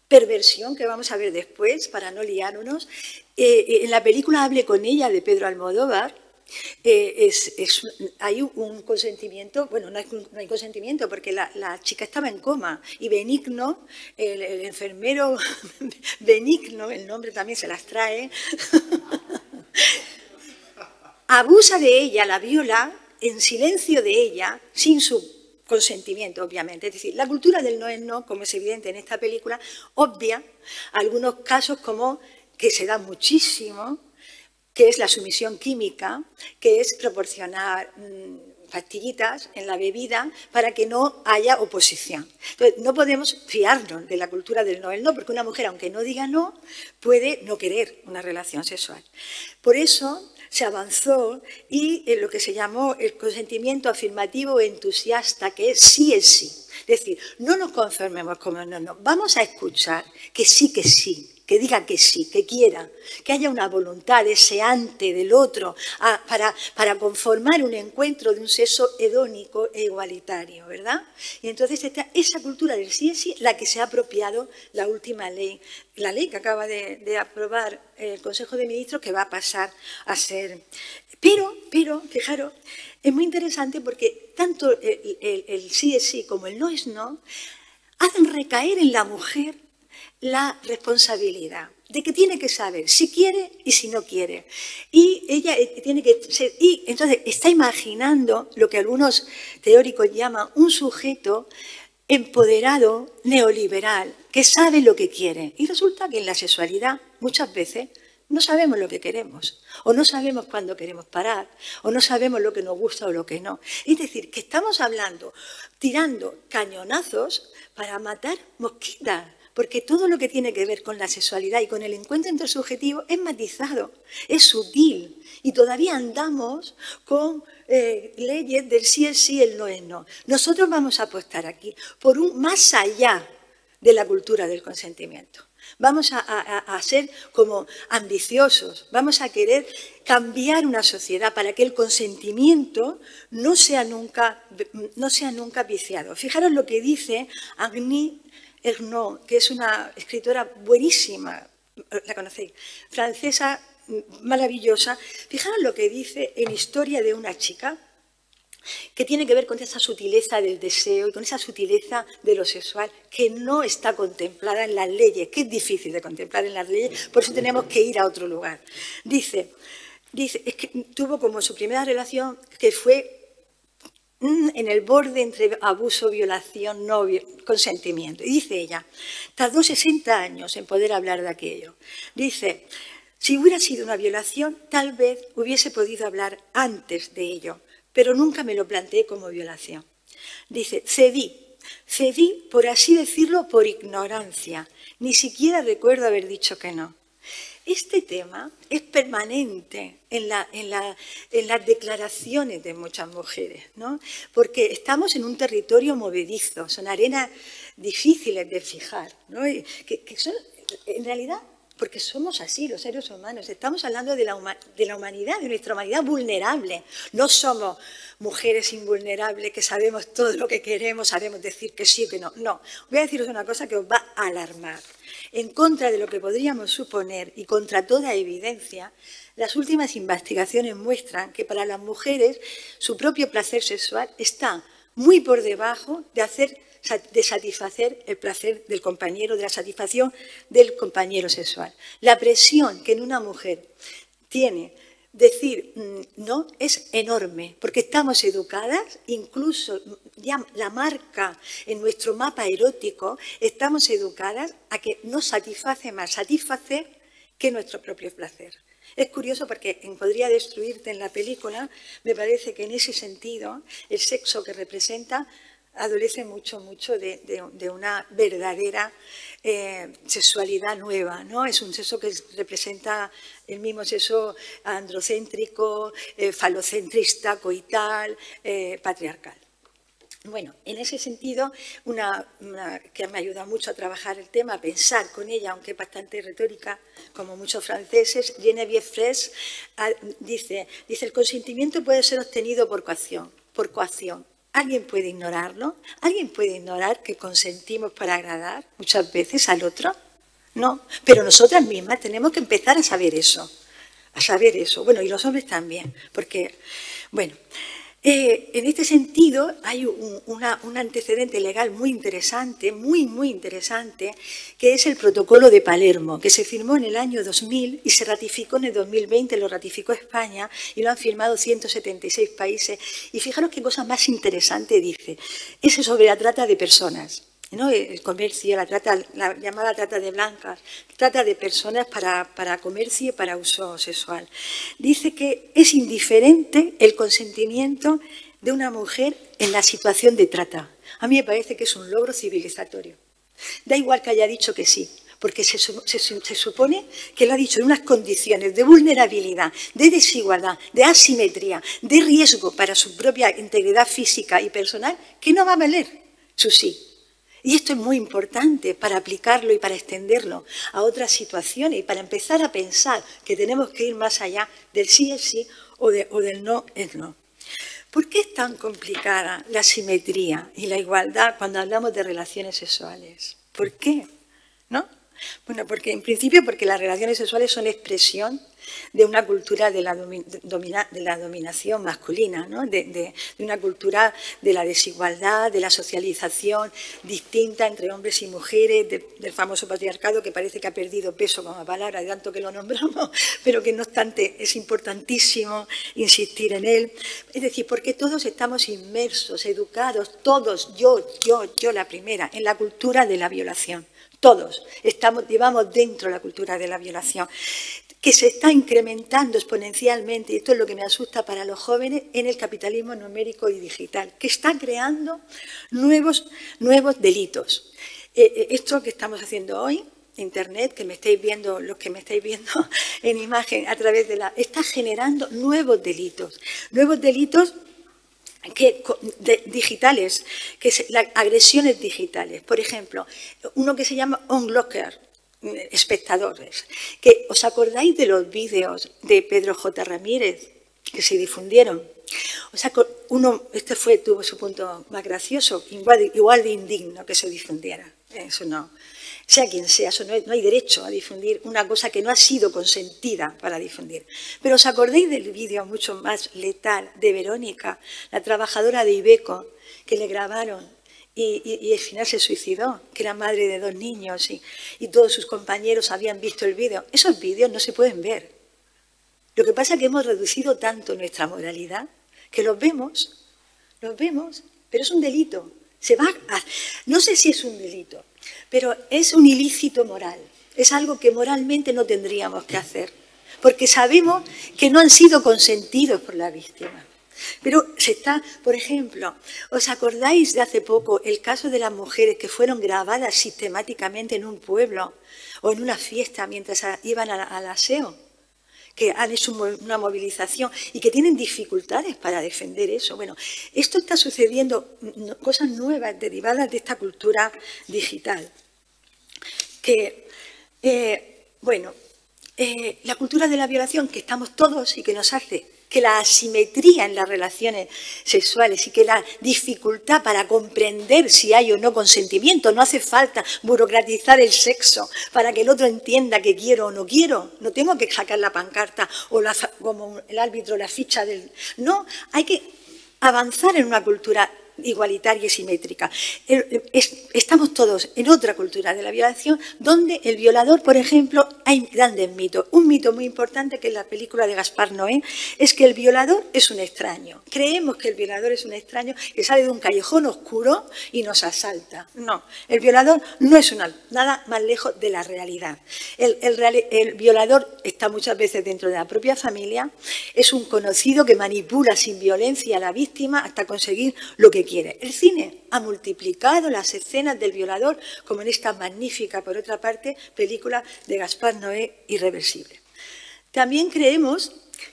B: perversión que vamos a ver después, para no liarnos. En la película Hable con ella, de Pedro Almodóvar, hay un consentimiento, bueno, no hay consentimiento porque la chica estaba en coma y Benigno, el enfermero Benigno, el nombre también se las trae, abusa de ella, la viola, en silencio de ella, sin su consentimiento, obviamente. Es decir, la cultura del no es no, como es evidente en esta película, obvia algunos casos como que se da muchísimo, que es la sumisión química, que es proporcionar pastillitas en la bebida para que no haya oposición. Entonces, no podemos fiarnos de la cultura del no es no, porque una mujer, aunque no diga no, puede no querer una relación sexual. Por eso se avanzó y en lo que se llamó el consentimiento afirmativo entusiasta, que es sí es sí. Es decir, no nos conformemos como no, no. Vamos a escuchar que sí, que diga que sí, que quiera, que haya una voluntad deseante del otro para conformar un encuentro de un sexo hedónico e igualitario, ¿verdad? Y entonces esa cultura del sí es sí, la que se ha apropiado la última ley, la ley que acaba de aprobar el Consejo de Ministros, que va a pasar a ser... Pero, fijaros, es muy interesante porque tanto el sí es sí como el no es no hacen recaer en la mujer la responsabilidad de que tiene que saber si quiere y si no quiere. Y ella tiene que ser... Y entonces está imaginando lo que algunos teóricos llaman un sujeto empoderado neoliberal, que sabe lo que quiere. Y resulta que en la sexualidad muchas veces no sabemos lo que queremos, o no sabemos cuándo queremos parar, o no sabemos lo que nos gusta o lo que no. Es decir, que estamos hablando, tirando cañonazos para matar mosquitas, porque todo lo que tiene que ver con la sexualidad y con el encuentro intersubjetivo es matizado, es sutil, y todavía andamos con leyes del sí es sí, el no es no. Nosotros vamos a apostar aquí por un más allá de la cultura del consentimiento. Vamos a ser como ambiciosos, vamos a querer cambiar una sociedad para que el consentimiento no sea nunca viciado. Fijaros lo que dice Agnes Ernaux, que es una escritora buenísima, la conocéis, francesa, maravillosa. Fijaros lo que dice en Historia de una chica, que tiene que ver con esa sutileza del deseo y con esa sutileza de lo sexual que no está contemplada en las leyes, que es difícil de contemplar en las leyes, por eso tenemos que ir a otro lugar. Dice, es que tuvo como su primera relación que fue en el borde entre abuso, violación, consentimiento. Y dice ella, tardó 60 años en poder hablar de aquello. Dice, si hubiera sido una violación, tal vez hubiese podido hablar antes de ello, pero nunca me lo planteé como violación. Dice, cedí, por así decirlo, por ignorancia. Ni siquiera recuerdo haber dicho que no. Este tema es permanente en las declaraciones de muchas mujeres, ¿no? Porque estamos en un territorio movedizo, son arenas difíciles de fijar, ¿no? Que son, en realidad, porque somos así, los seres humanos. Estamos hablando de la humanidad, de nuestra humanidad vulnerable. No somos mujeres invulnerables que sabemos todo lo que queremos, sabemos decir que sí o que no. No, voy a deciros una cosa que os va a alarmar. En contra de lo que podríamos suponer y contra toda evidencia, las últimas investigaciones muestran que para las mujeres su propio placer sexual está muy por debajo de satisfacer el placer del compañero, de la satisfacción del compañero sexual. La presión que en una mujer tiene decir no es enorme, porque estamos educadas, incluso ya la marca en nuestro mapa erótico, estamos educadas a que nos satisface más satisfacer que nuestro propio placer. Es curioso porque en Podría destruirte en la película, me parece que en ese sentido el sexo que representa adolece mucho de una verdadera sexualidad nueva, ¿no? Es un sexo que representa el mismo sexo androcéntrico, falocentrista, coital, patriarcal. Bueno, en ese sentido, que me ayuda mucho a trabajar el tema, a pensar con ella, aunque es bastante retórica, como muchos franceses, Geneviève Fraisse dice, el consentimiento puede ser obtenido por coacción. ¿Alguien puede ignorarlo? ¿Alguien puede ignorar que consentimos para agradar muchas veces al otro? No, pero nosotras mismas tenemos que empezar a saber eso. Bueno, y los hombres también, porque, bueno, en este sentido hay un antecedente legal muy interesante, muy interesante, que es el Protocolo de Palermo, que se firmó en el año 2000 y se ratificó en el 2020, lo ratificó España y lo han firmado 176 países. Y fijaros qué cosa más interesante dice. Es sobre la trata de personas, ¿no? El comercio, la llamada trata de blancas, trata de personas para comercio y para uso sexual. Dice que es indiferente el consentimiento de una mujer en la situación de trata. A mí me parece que es un logro civilizatorio. Da igual que haya dicho que sí, porque se supone que lo ha dicho en unas condiciones de vulnerabilidad, de desigualdad, de asimetría, de riesgo para su propia integridad física y personal, que no va a valer su sí. Y esto es muy importante para aplicarlo y para extenderlo a otras situaciones y para empezar a pensar que tenemos que ir más allá del sí es sí o del no es no. ¿Por qué es tan complicada la simetría y la igualdad cuando hablamos de relaciones sexuales? ¿Por qué? ¿No? Bueno, en principio porque las relaciones sexuales son expresión de una cultura de la dominación masculina, ¿no? de una cultura de la desigualdad, de la socialización distinta entre hombres y mujeres, del famoso patriarcado que parece que ha perdido peso como palabra de tanto que lo nombramos, pero que no obstante es importantísimo insistir en él. Es decir, porque todos estamos inmersos, educados, todos, yo la primera, en la cultura de la violación. Todos llevamos dentro la cultura de la violación, que se está incrementando exponencialmente, y esto es lo que me asusta para los jóvenes, en el capitalismo numérico y digital, que está creando nuevos delitos. Esto que estamos haciendo hoy, Internet, que me estáis viendo, los que me estáis viendo en imagen a través de está generando nuevos delitos digitales, agresiones digitales. Por ejemplo, uno que se llama onlooker, espectadores. ¿Os acordáis de los vídeos de Pedro J. Ramírez que se difundieron? Este tuvo su punto más gracioso, igual de indigno que se difundiera. Eso no. Sea quien sea, no hay derecho a difundir una cosa que no ha sido consentida para difundir. Pero ¿os acordáis del vídeo mucho más letal de Verónica, la trabajadora de Iveco, que le grabaron y al final se suicidó, que era madre de 2 niños y todos sus compañeros habían visto el vídeo? Esos vídeos no se pueden ver. Lo que pasa es que hemos reducido tanto nuestra moralidad que los vemos, pero es un delito. No sé si es un delito, pero es un ilícito moral. Es algo que moralmente no tendríamos que hacer, porque sabemos que no han sido consentidos por la víctima. Pero por ejemplo, ¿os acordáis de hace poco el caso de las mujeres que fueron grabadas sistemáticamente en un pueblo o en una fiesta mientras iban al aseo? Que han hecho una movilización y que tienen dificultades para defender eso. Bueno, esto está sucediendo, cosas nuevas derivadas de esta cultura digital. La cultura de la violación que estamos todos y que nos hace que la asimetría en las relaciones sexuales y que la dificultad para comprender si hay o no consentimiento, no hace falta burocratizar el sexo para que el otro entienda que quiero o no quiero, no tengo que sacar la pancarta o como el árbitro la ficha del... No, hay que avanzar en una cultura igualitaria y simétrica. Estamos todos en otra cultura de la violación donde el violador, por ejemplo, hay grandes mitos. Un mito muy importante, que es la película de Gaspar Noé, es que el violador es un extraño. Creemos que el violador es un extraño que sale de un callejón oscuro y nos asalta. No, el violador no es nada más lejos de la realidad. El violador está muchas veces dentro de la propia familia, es un conocido que manipula sin violencia a la víctima hasta conseguir lo que quiere. El cine ha multiplicado las escenas del violador, como en esta magnífica, por otra parte, película de Gaspar Noé, Irreversible. También creemos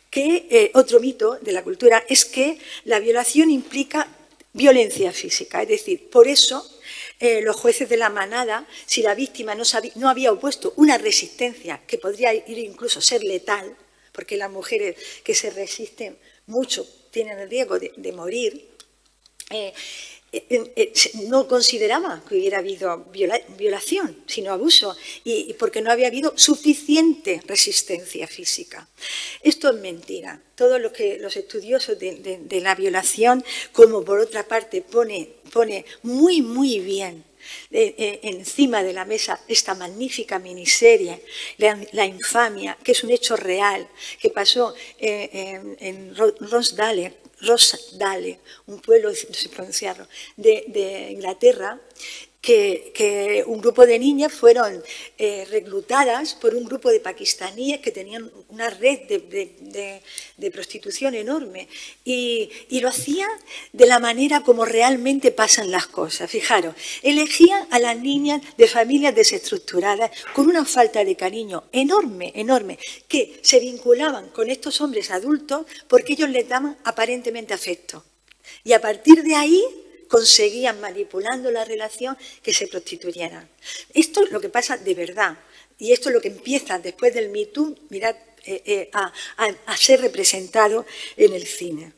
B: que otro mito de la cultura es que la violación implica violencia física, es decir, por eso los jueces de la manada, si la víctima no había opuesto una resistencia que podría ir incluso ser letal, porque las mujeres que se resisten mucho tienen el riesgo de morir, no consideraba que hubiera habido violación, sino abuso, y porque no había habido suficiente resistencia física. Esto es mentira. Todos los estudiosos de la violación, como por otra parte pone muy, muy bien encima de la mesa esta magnífica miniserie, La infamia, que es un hecho real, que pasó en Rosedale, un pueblo, no sé pronunciarlo, de Inglaterra, que un grupo de niñas fueron reclutadas por un grupo de pakistaníes que tenían una red de prostitución enorme y lo hacían de la manera como realmente pasan las cosas. Fijaros, elegían a las niñas de familias desestructuradas con una falta de cariño enorme, enorme, que se vinculaban con estos hombres adultos porque ellos les daban aparentemente afecto. Y a partir de ahí conseguían, manipulando la relación, que se prostituyeran. Esto es lo que pasa de verdad. Y esto es lo que empieza después del Me Too, mirad, a ser representado en el cine.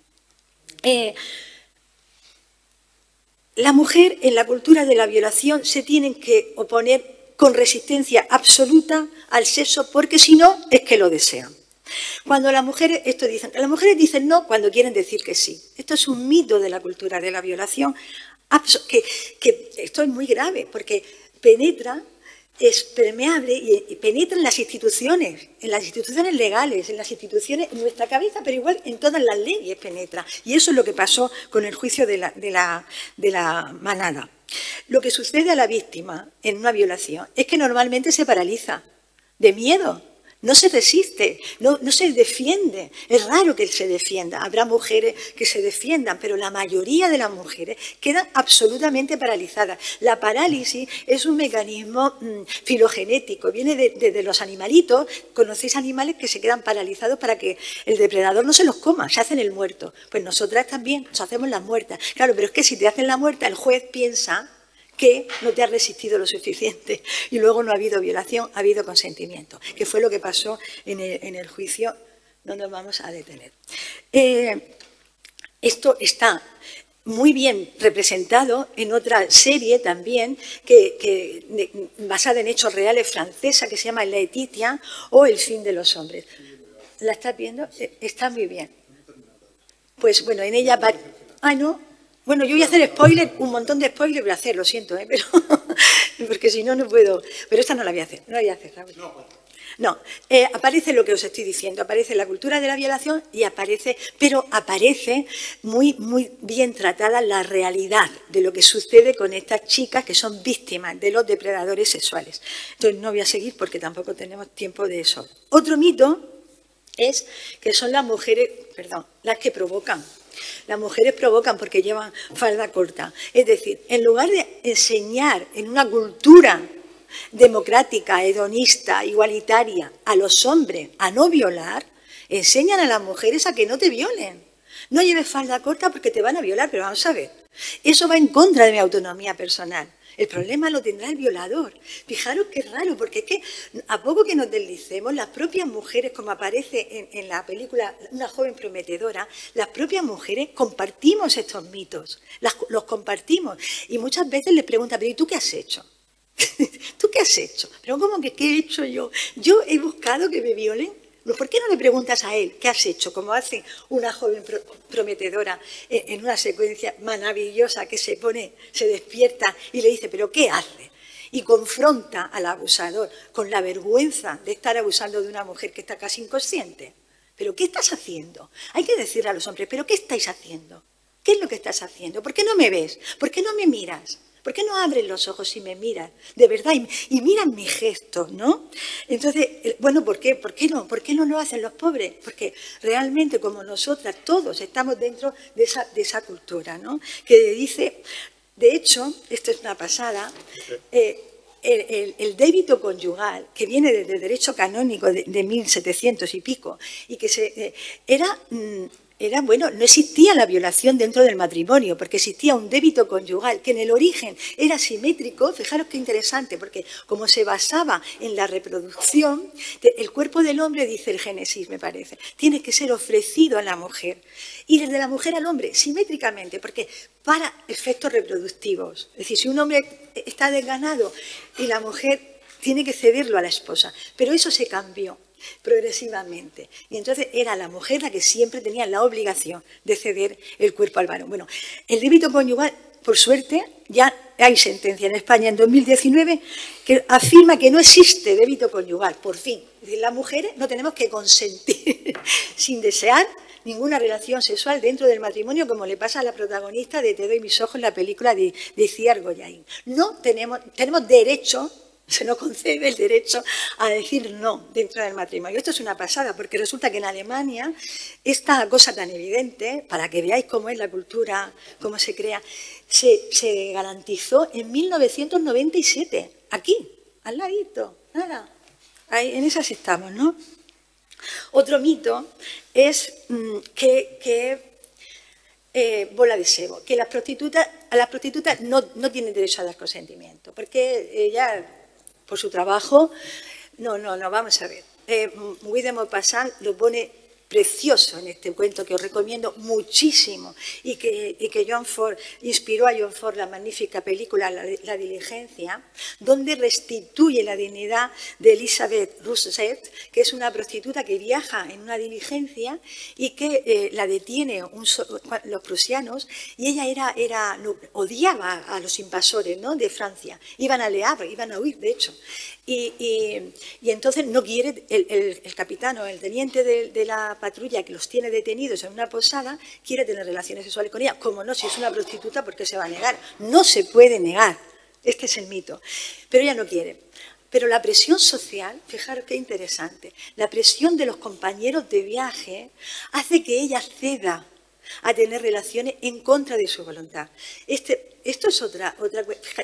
B: La mujer en la cultura de la violación se tiene que oponer con resistencia absoluta al sexo, porque si no, es que lo desean. Cuando las mujeres dicen no cuando quieren decir que sí. Esto es un mito de la cultura de la violación, que esto es muy grave, porque penetra, es permeable y penetra en las instituciones legales, en las instituciones, en nuestra cabeza, pero igual en todas las leyes penetra. Y eso es lo que pasó con el juicio de la manada. Lo que sucede a la víctima en una violación es que normalmente se paraliza de miedo. No se resiste, no se defiende. Es raro que se defienda. Habrá mujeres que se defiendan, pero la mayoría de las mujeres quedan absolutamente paralizadas. La parálisis es un mecanismo filogenético. Viene de los animalitos. Conocéis animales que se quedan paralizados para que el depredador no se los coma, se hacen el muerto. Pues nosotras también nos hacemos las muertas. Claro, pero es que si te hacen la muerta, el juez piensa que no te has resistido lo suficiente y luego no ha habido violación, ha habido consentimiento, que fue lo que pasó en el juicio. No nos vamos a detener. Esto está muy bien representado en otra serie también, basada en hechos reales, francesa, que se llama Laetitia o El fin de los hombres. ¿La estás viendo? Está muy bien. Pues bueno, en ella... no. Bueno, yo voy a hacer spoiler, un montón de spoiler voy a hacer, lo siento, pero porque si no, no puedo. Pero esta no la voy a hacer, no la voy a hacer, Raúl. No, aparece lo que os estoy diciendo, aparece la cultura de la violación pero aparece muy, muy bien tratada la realidad de lo que sucede con estas chicas que son víctimas de los depredadores sexuales. Entonces no voy a seguir porque tampoco tenemos tiempo de eso. Otro mito es que son las mujeres, las que provocan. Las mujeres provocan porque llevan falda corta. Es decir, en lugar de enseñar en una cultura democrática, hedonista, igualitaria, a los hombres a no violar, enseñan a las mujeres a que no te violen. No lleves falda corta porque te van a violar, pero vamos a ver. Eso va en contra de mi autonomía personal. El problema lo tendrá el violador. Fijaros qué raro, porque es que a poco que nos deslicemos, las propias mujeres, como aparece en la película Una joven prometedora, las propias mujeres compartimos estos mitos, los compartimos. Y muchas veces les preguntan, pero ¿y tú qué has hecho? ¿Tú qué has hecho? Pero ¿cómo que qué he hecho yo? Yo he buscado que me violen. ¿Por qué no le preguntas a él qué has hecho? Como hace una joven prometedora en una secuencia maravillosa que se despierta y le dice, ¿pero qué hace? y confronta al abusador con la vergüenza de estar abusando de una mujer que está casi inconsciente. ¿Pero qué estás haciendo? Hay que decirle a los hombres, ¿pero qué estáis haciendo? ¿Qué es lo que estás haciendo? ¿Por qué no me ves? ¿Por qué no me miras? ¿Por qué no abres los ojos y me miras? De verdad, y miran mis gestos, ¿no? Entonces, bueno, ¿por qué? ¿Por qué no? ¿Por qué no lo hacen los pobres? Porque realmente, como nosotras, todos estamos dentro de esa cultura, ¿no? Que dice, de hecho, esto es una pasada, el débito conyugal, que viene desde el derecho canónico de 1700 y pico, y que bueno, no existía la violación dentro del matrimonio, porque existía un débito conyugal que en el origen era simétrico. Fijaros qué interesante, porque como se basaba en la reproducción, el cuerpo del hombre, dice el Génesis, me parece, tiene que ser ofrecido a la mujer, y desde la mujer al hombre, simétricamente, porque para efectos reproductivos. Es decir, si un hombre está desganado y la mujer tiene que cederlo a la esposa, pero eso se cambió progresivamente. Y entonces era la mujer la que siempre tenía la obligación de ceder el cuerpo al varón. Bueno, el débito conyugal, por suerte, ya hay sentencia en España en 2019 que afirma que no existe débito conyugal, por fin. Es decir, las mujeres no tenemos que consentir sin desear ninguna relación sexual dentro del matrimonio, como le pasa a la protagonista de Te doy mis ojos, la película de Itziar Goyaín. No tenemos derecho, se nos concede el derecho a decir no dentro del matrimonio. Esto es una pasada, porque resulta que en Alemania esta cosa tan evidente, para que veáis cómo es la cultura, cómo se crea, se garantizó en 1997, aquí, al ladito, nada. Ahí, en esas estamos, ¿no? Otro mito es bola de sebo, que a las prostitutas no tienen derecho a dar consentimiento, porque ellas, por su trabajo, no, vamos a ver. Guy de Maupassant lo pone precioso en este cuento, que os recomiendo muchísimo, y que John Ford inspiró a John Ford la magnífica película La diligencia, donde restituye la dignidad de Elizabeth Rousset, que es una prostituta que viaja en una diligencia y que la detiene los prusianos, y ella odiaba a los invasores, ¿no?, de Francia. Iban a huir, de hecho. Y entonces no quiere, el capitán o el teniente de la patrulla que los tiene detenidos en una posada, quiere tener relaciones sexuales con ella. Como no, si es una prostituta, ¿por qué se va a negar? No se puede negar. Este es el mito. Pero ella no quiere. Pero la presión social, fijaros qué interesante, la presión de los compañeros de viaje hace que ella ceda a tener relaciones en contra de su voluntad. Esto es otra.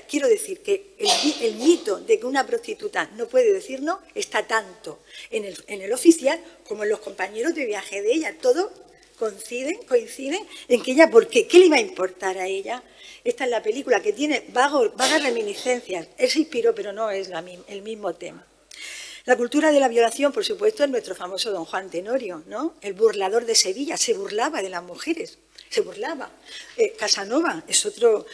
B: Quiero decir que el mito de que una prostituta no puede decir no está tanto en el oficial como en los compañeros de viaje de ella. Todos coinciden en que ella, ¿por qué? ¿Qué le iba a importar a ella? Esta es la película que tiene vagas reminiscencias. Él se inspiró, pero no es el mismo tema. La cultura de la violación, por supuesto, es nuestro famoso don Juan Tenorio, ¿no? El burlador de Sevilla, se burlaba de las mujeres, se burlaba. Casanova es otro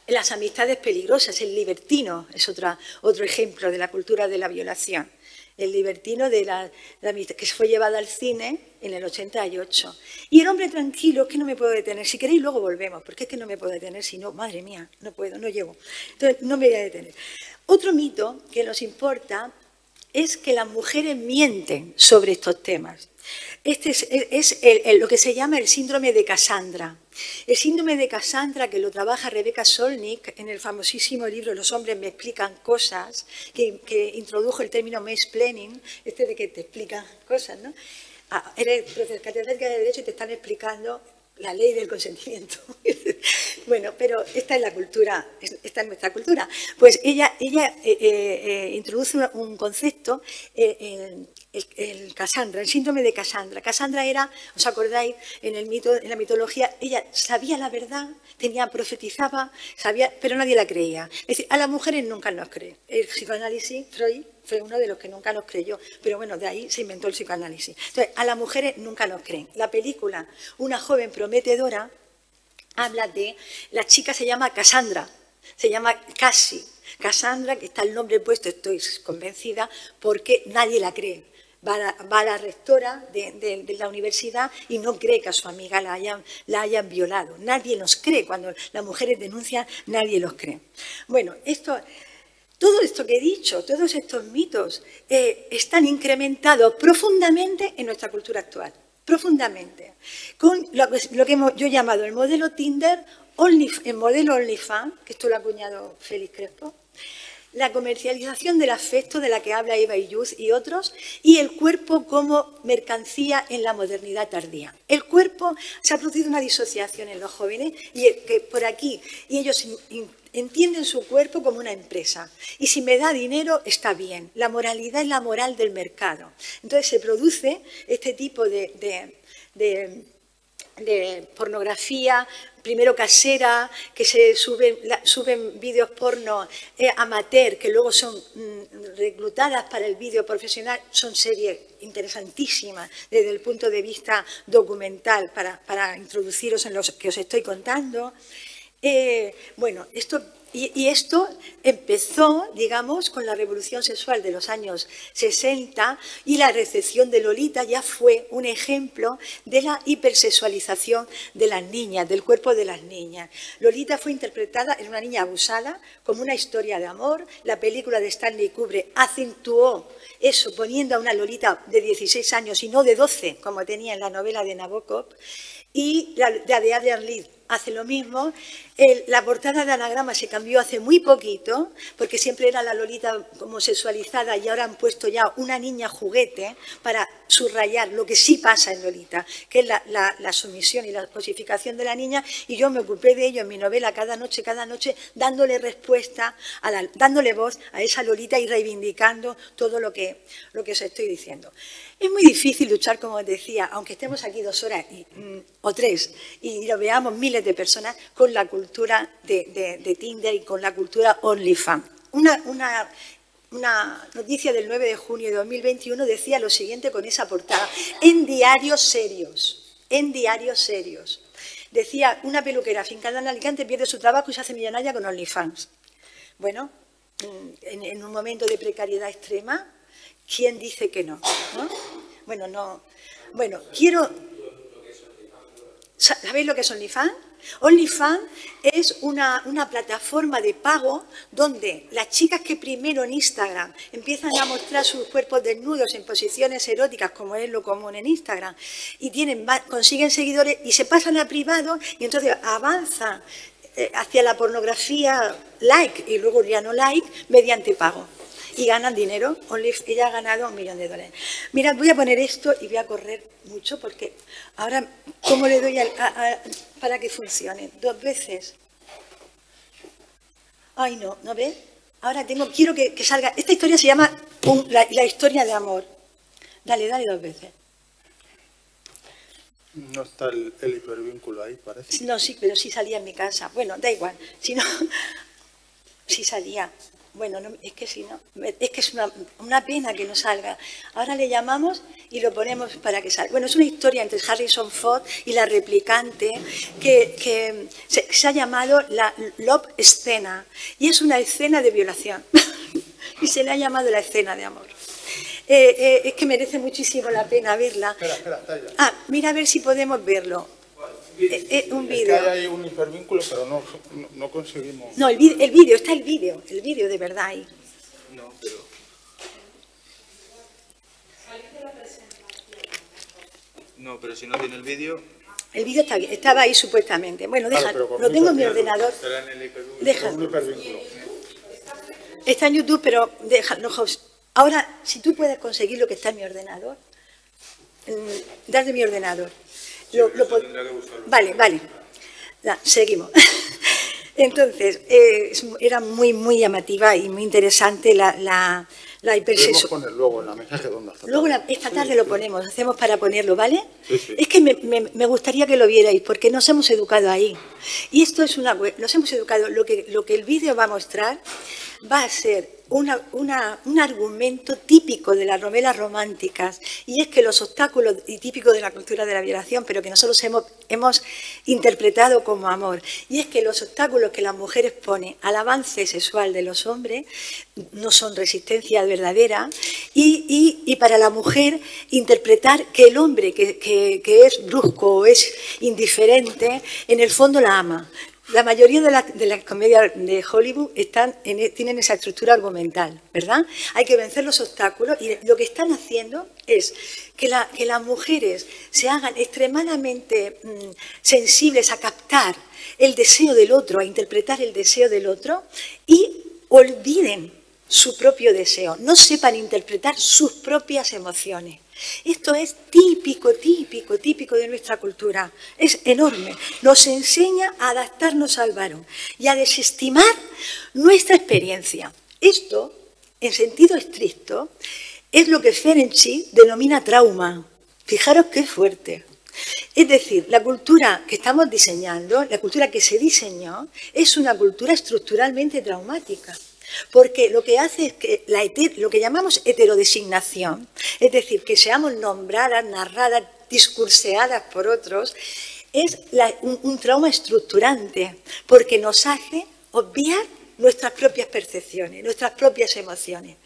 B: las amistades peligrosas, el libertino es otro ejemplo de la cultura de la violación. El libertino de la amistad, que fue llevada al cine en el 88. Y el hombre tranquilo, que no me puedo detener. Si queréis, luego volvemos, porque es que no me puedo detener, si no, madre mía, no puedo, no llego. Entonces, no me voy a detener. Otro mito que nos importa es que las mujeres mienten sobre estos temas. Este es lo que se llama el síndrome de Casandra. El síndrome de Casandra, que lo trabaja Rebecca Solnit en el famosísimo libro Los hombres me explican cosas, que introdujo el término mansplaining, de que te explican cosas, ¿no? Eres catedrática de Derecho y te están explicando la ley del consentimiento. Bueno, pero esta es la cultura, esta es nuestra cultura. Pues ella introduce un concepto, el Casandra, el síndrome de Casandra. Casandra era, ¿os acordáis? En la mitología, ella sabía la verdad, profetizaba, sabía, pero nadie la creía. Es decir, a las mujeres nunca nos cree. El psicoanálisis, Freud, fue uno de los que nunca nos creyó, pero bueno, de ahí se inventó el psicoanálisis. Entonces, a las mujeres nunca nos creen. La película Una joven prometedora habla de, la chica se llama Cassandra, se llama Cassie. Cassandra, que está el nombre puesto, estoy convencida, porque nadie la cree. va a la rectora de la universidad y no cree que a su amiga la hayan violado. Nadie los cree. Cuando las mujeres denuncian, nadie los cree. Bueno, todo esto que he dicho, todos estos mitos, están incrementados profundamente en nuestra cultura actual. Profundamente. Con lo que yo he llamado el modelo Tinder, el modelo OnlyFans, que esto lo ha acuñado Félix Crespo, la comercialización del afecto de la que habla Eva Illouz y otros, y el cuerpo como mercancía en la modernidad tardía. El cuerpo, se ha producido una disociación en los jóvenes y que por aquí, y ellos entienden su cuerpo como una empresa. Y si me da dinero, está bien. La moralidad es la moral del mercado. Entonces se produce este tipo de pornografía, primero casera, que se suben vídeos porno amateur, que luego son reclutadas para el vídeo profesional. Son series interesantísimas desde el punto de vista documental para introduciros en los que os estoy contando. Bueno, esto empezó, digamos, con la revolución sexual de los años 60 y la recepción de Lolita ya fue un ejemplo de la hipersexualización de las niñas, del cuerpo de las niñas. Lolita fue interpretada en una niña abusada como una historia de amor. La película de Stanley Kubrick acentuó eso, poniendo a una Lolita de 16 años y no de 12, como tenía en la novela de Nabokov. Y la de Adrian Lyne hace lo mismo. La portada de Anagrama se cambió hace muy poquito, porque siempre era la Lolita como sexualizada y ahora han puesto ya una niña juguete para subrayar lo que sí pasa en Lolita, que es la sumisión y la cosificación de la niña, y yo me ocupé de ello en mi novela cada noche, dándole respuesta, dándole voz a esa Lolita y reivindicando todo lo que os estoy diciendo. Es muy difícil luchar, como os decía, aunque estemos aquí 2 horas o 3 y lo veamos miles de personas, con la cultura de Tinder y con la cultura OnlyFans. Una noticia del 9 de junio de 2021 decía lo siguiente con esa portada: en diarios serios, decía: una peluquera afincada en Alicante pierde su trabajo y se hace millonaria con OnlyFans. Bueno, en un momento de precariedad extrema, ¿quién dice que no? Bueno, no. Bueno, ¿sabéis lo que es OnlyFans? OnlyFans es una plataforma de pago donde las chicas que primero en Instagram empiezan a mostrar sus cuerpos desnudos en posiciones eróticas, como es lo común en Instagram, y consiguen seguidores y se pasan a privado y entonces avanzan hacia la pornografía like y luego ya no like mediante pago. Y ganan dinero. Ella ha ganado $1 millón. Mirad, voy a poner esto y voy a correr mucho porque ahora, ¿cómo le doy para que funcione? 2 veces. Ay, no, ¿no ves? Ahora quiero que salga. Esta historia se llama la historia de amor. Dale 2 veces.
A: No está el hipervínculo ahí, parece.
B: No, sí, pero sí salía en mi casa. Bueno, da igual. Si no, sí salía. Bueno, no, es que si no, es que es una pena que no salga. Ahora le llamamos y lo ponemos para que salga. Bueno, es una historia entre Harrison Ford y la replicante que se ha llamado la Love Escena, y es una escena de violación y se le ha llamado la escena de amor. Es que merece muchísimo la pena verla.
A: Espera, está ya.
B: Mira a ver si podemos verlo. Un vídeo.
A: Es que hay un hipervínculo, pero no conseguimos.
B: No, el vídeo, está el vídeo de verdad ahí.
C: No, pero... No, pero si no tiene el vídeo...
B: El vídeo estaba ahí supuestamente. Bueno, deja, lo tengo en mi ordenador. Deja.
A: Un hipervínculo.
B: Está en YouTube, pero déjalo. Ahora, si tú puedes conseguir lo que está en mi ordenador, dale mi ordenador. Vale. Seguimos. Entonces, era muy llamativa y muy interesante la hipersexualidad.
A: Podemos poner luego en la mesa redonda.
B: Luego esta tarde lo ponemos, hacemos para ponerlo, ¿vale?
A: Sí.
B: Es que me gustaría que lo vierais, porque nos hemos educado ahí. Y esto es nos hemos educado, lo que el vídeo va a mostrar va a ser un argumento típico de las novelas románticas, y es que los obstáculos, y típico de la cultura de la violación, pero que nosotros hemos interpretado como amor, y es que los obstáculos que las mujeres ponen al avance sexual de los hombres no son resistencia verdadera, y para la mujer interpretar que el hombre que es brusco o es indiferente, en el fondo la ama. La mayoría de las comedias de Hollywood tienen esa estructura argumental, ¿verdad? Hay que vencer los obstáculos, y lo que están haciendo es que las mujeres se hagan extremadamente sensibles a captar el deseo del otro, a interpretar el deseo del otro, y olviden su propio deseo, no sepan interpretar sus propias emociones. Esto es típico de nuestra cultura, es enorme. Nos enseña a adaptarnos al varón y a desestimar nuestra experiencia. Esto, en sentido estricto, es lo que Ferenczi denomina trauma. Fijaros qué fuerte. Es decir, la cultura que estamos diseñando, la cultura que se diseñó, es una cultura estructuralmente traumática. Porque lo que hace es que lo que llamamos heterodesignación, es decir, que seamos nombradas, narradas, discurseadas por otros, es un trauma estructurante, porque nos hace obviar nuestras propias percepciones, nuestras propias emociones,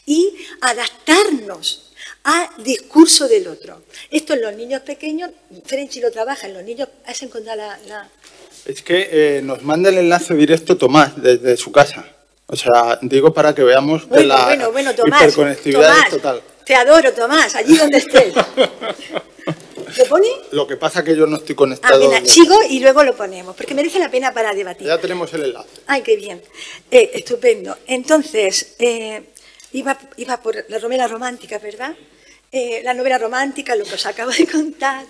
B: y adaptarnos al discurso del otro. Esto en los niños pequeños, Ferenczi lo trabaja en los niños. ¿Has encontrado la...?
A: Es que nos manda el enlace directo Tomás desde su casa. O sea, digo para que veamos que la
B: Tomás,
A: hiperconectividad es total.
B: Te adoro, Tomás, allí donde estés. ¿Lo pone?
A: Lo que pasa es que yo no estoy conectado.
B: Mira, sigo y luego lo ponemos, porque merece la pena para debatir.
A: Ya tenemos el enlace.
B: Ay, qué bien. Estupendo. Entonces, iba por la novela romántica, ¿verdad? La novela romántica, lo que os acabo de contar.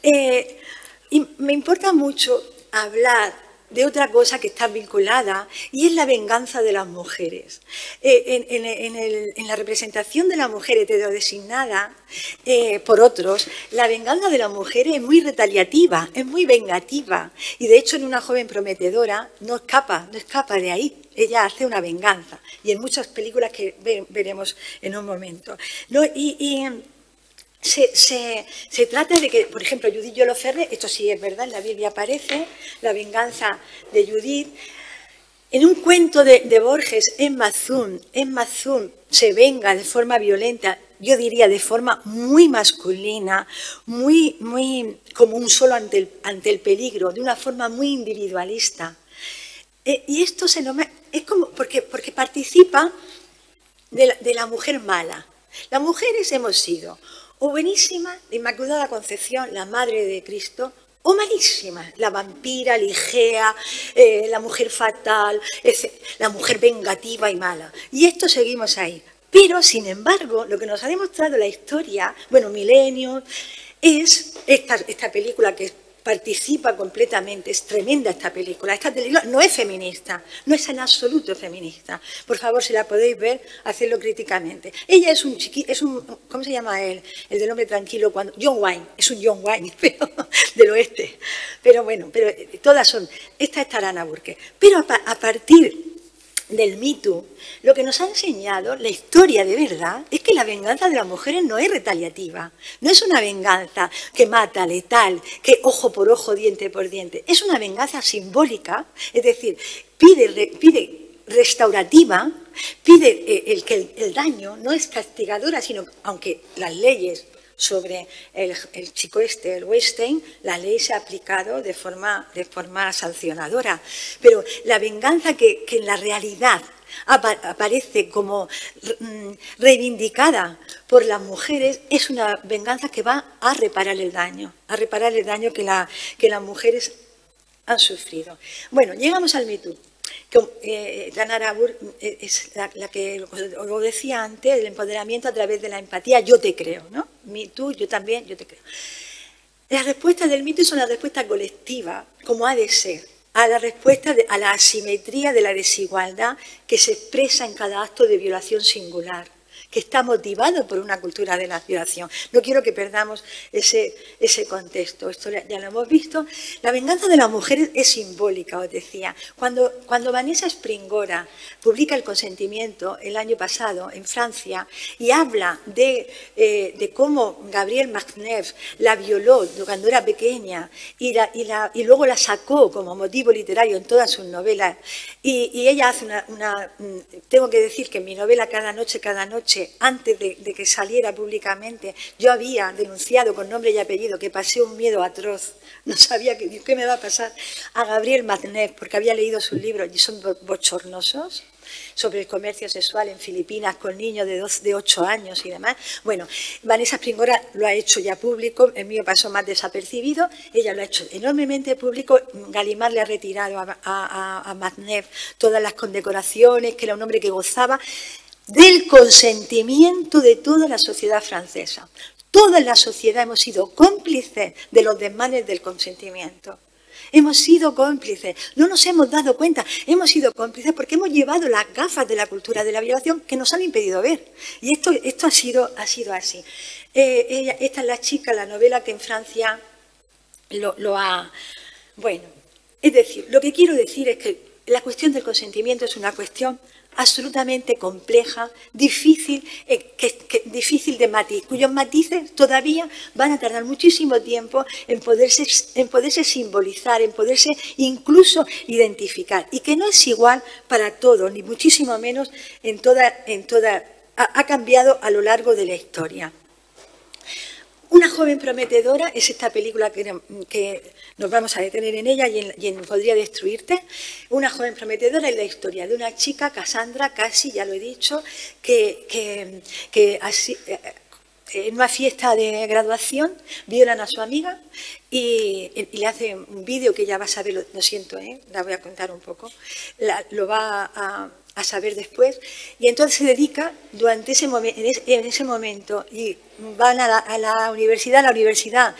B: Y me importa mucho hablar de otra cosa que está vinculada, y es la venganza de las mujeres. En la representación de la mujer heterodesignada por otros, la venganza de las mujeres es muy retaliativa, es muy vengativa, y de hecho en Una joven prometedora no escapa de ahí. Ella hace una venganza, y en muchas películas que veremos en un momento, ¿no? Se trata de que, por ejemplo, Judith Holofernes, esto sí es verdad, en la Biblia aparece, la venganza de Judith. En un cuento de Borges, Emma Thun se venga de forma violenta, yo diría de forma muy masculina, muy como un solo ante el peligro, de una forma muy individualista. Y esto es como porque participa de la mujer mala. Las mujeres hemos sido o buenísima, la Inmaculada Concepción, la Madre de Cristo, o malísima, la vampira, Ligea, la mujer fatal, la mujer vengativa y mala. Y esto seguimos ahí. Pero, sin embargo, lo que nos ha demostrado la historia, Milenio, es esta película que participa completamente, es tremenda esta película. Esta película no es feminista, no es en absoluto feminista. Por favor, si la podéis ver, hacedlo críticamente. Ella es un ¿cómo se llama él? El del hombre tranquilo, John Wayne, es un John Wayne, pero del oeste. Pero todas son, esta es Tarana Burke. Pero a partir del Me Too, lo que nos ha enseñado la historia de verdad es que la venganza de las mujeres no es retaliativa, no es una venganza que mata, letal, que ojo por ojo, diente por diente, es una venganza simbólica, es decir, pide restaurativa, pide que el daño no es castigadora, sino, aunque las leyes sobre el chico el Weinstein, la ley se ha aplicado de forma sancionadora. Pero la venganza que en la realidad aparece como reivindicada por las mujeres es una venganza que va a reparar el daño que las mujeres han sufrido. Bueno, llegamos al Me Too. Tanara Burke es la que os decía antes, el empoderamiento a través de la empatía, yo te creo, ¿no? Me Too, yo también, yo te creo. Las respuestas del Me Too son la respuesta colectiva, como ha de ser, a la respuesta a la asimetría de la desigualdad que se expresa en cada acto de violación singular, que está motivado por una cultura de la violación. No quiero que perdamos ese contexto. Esto ya lo hemos visto. La venganza de las mujeres es simbólica, os decía. Cuando Vanessa Springora publica El consentimiento el año pasado en Francia y habla de cómo Gabriel Makhnev la violó cuando era pequeña y luego la sacó como motivo literario en todas sus novelas, y ella hace tengo que decir que en mi novela Cada noche, antes de que saliera públicamente, yo había denunciado con nombre y apellido que pasé un miedo atroz, no sabía qué me va a pasar, a Gabriel Makhnev, porque había leído sus libros y son bochornosos, sobre el comercio sexual en Filipinas con niños de 8 años y demás. Bueno, Vanessa Springora lo ha hecho ya público, el mío pasó más desapercibido, ella lo ha hecho enormemente público. Gallimard le ha retirado a Makhnev todas las condecoraciones, que era un hombre que gozaba del consentimiento de toda la sociedad francesa. Toda la sociedad hemos sido cómplices de los desmanes del consentimiento. Hemos sido cómplices, no nos hemos dado cuenta, hemos sido cómplices porque hemos llevado las gafas de la cultura de la violación que nos han impedido ver. Y esto ha sido así. Esta es la chica, la novela que en Francia lo ha... Bueno, es decir, lo que quiero decir es que la cuestión del consentimiento es una cuestión absolutamente compleja, difícil de matiz, cuyos matices todavía van a tardar muchísimo tiempo en poderse simbolizar, en poderse incluso identificar, y que no es igual para todos, ni muchísimo menos ha cambiado a lo largo de la historia. Una joven prometedora es esta película que nos vamos a detener en ella y en Podría destruirte. Una joven prometedora es la historia de una chica, Cassandra, casi, ya lo he dicho, que en una fiesta de graduación violan a su amiga y le hace un vídeo que ella va a saber, lo siento, la voy a contar un poco, lo va a saber después, y entonces se dedica durante en ese momento, y van a la universidad,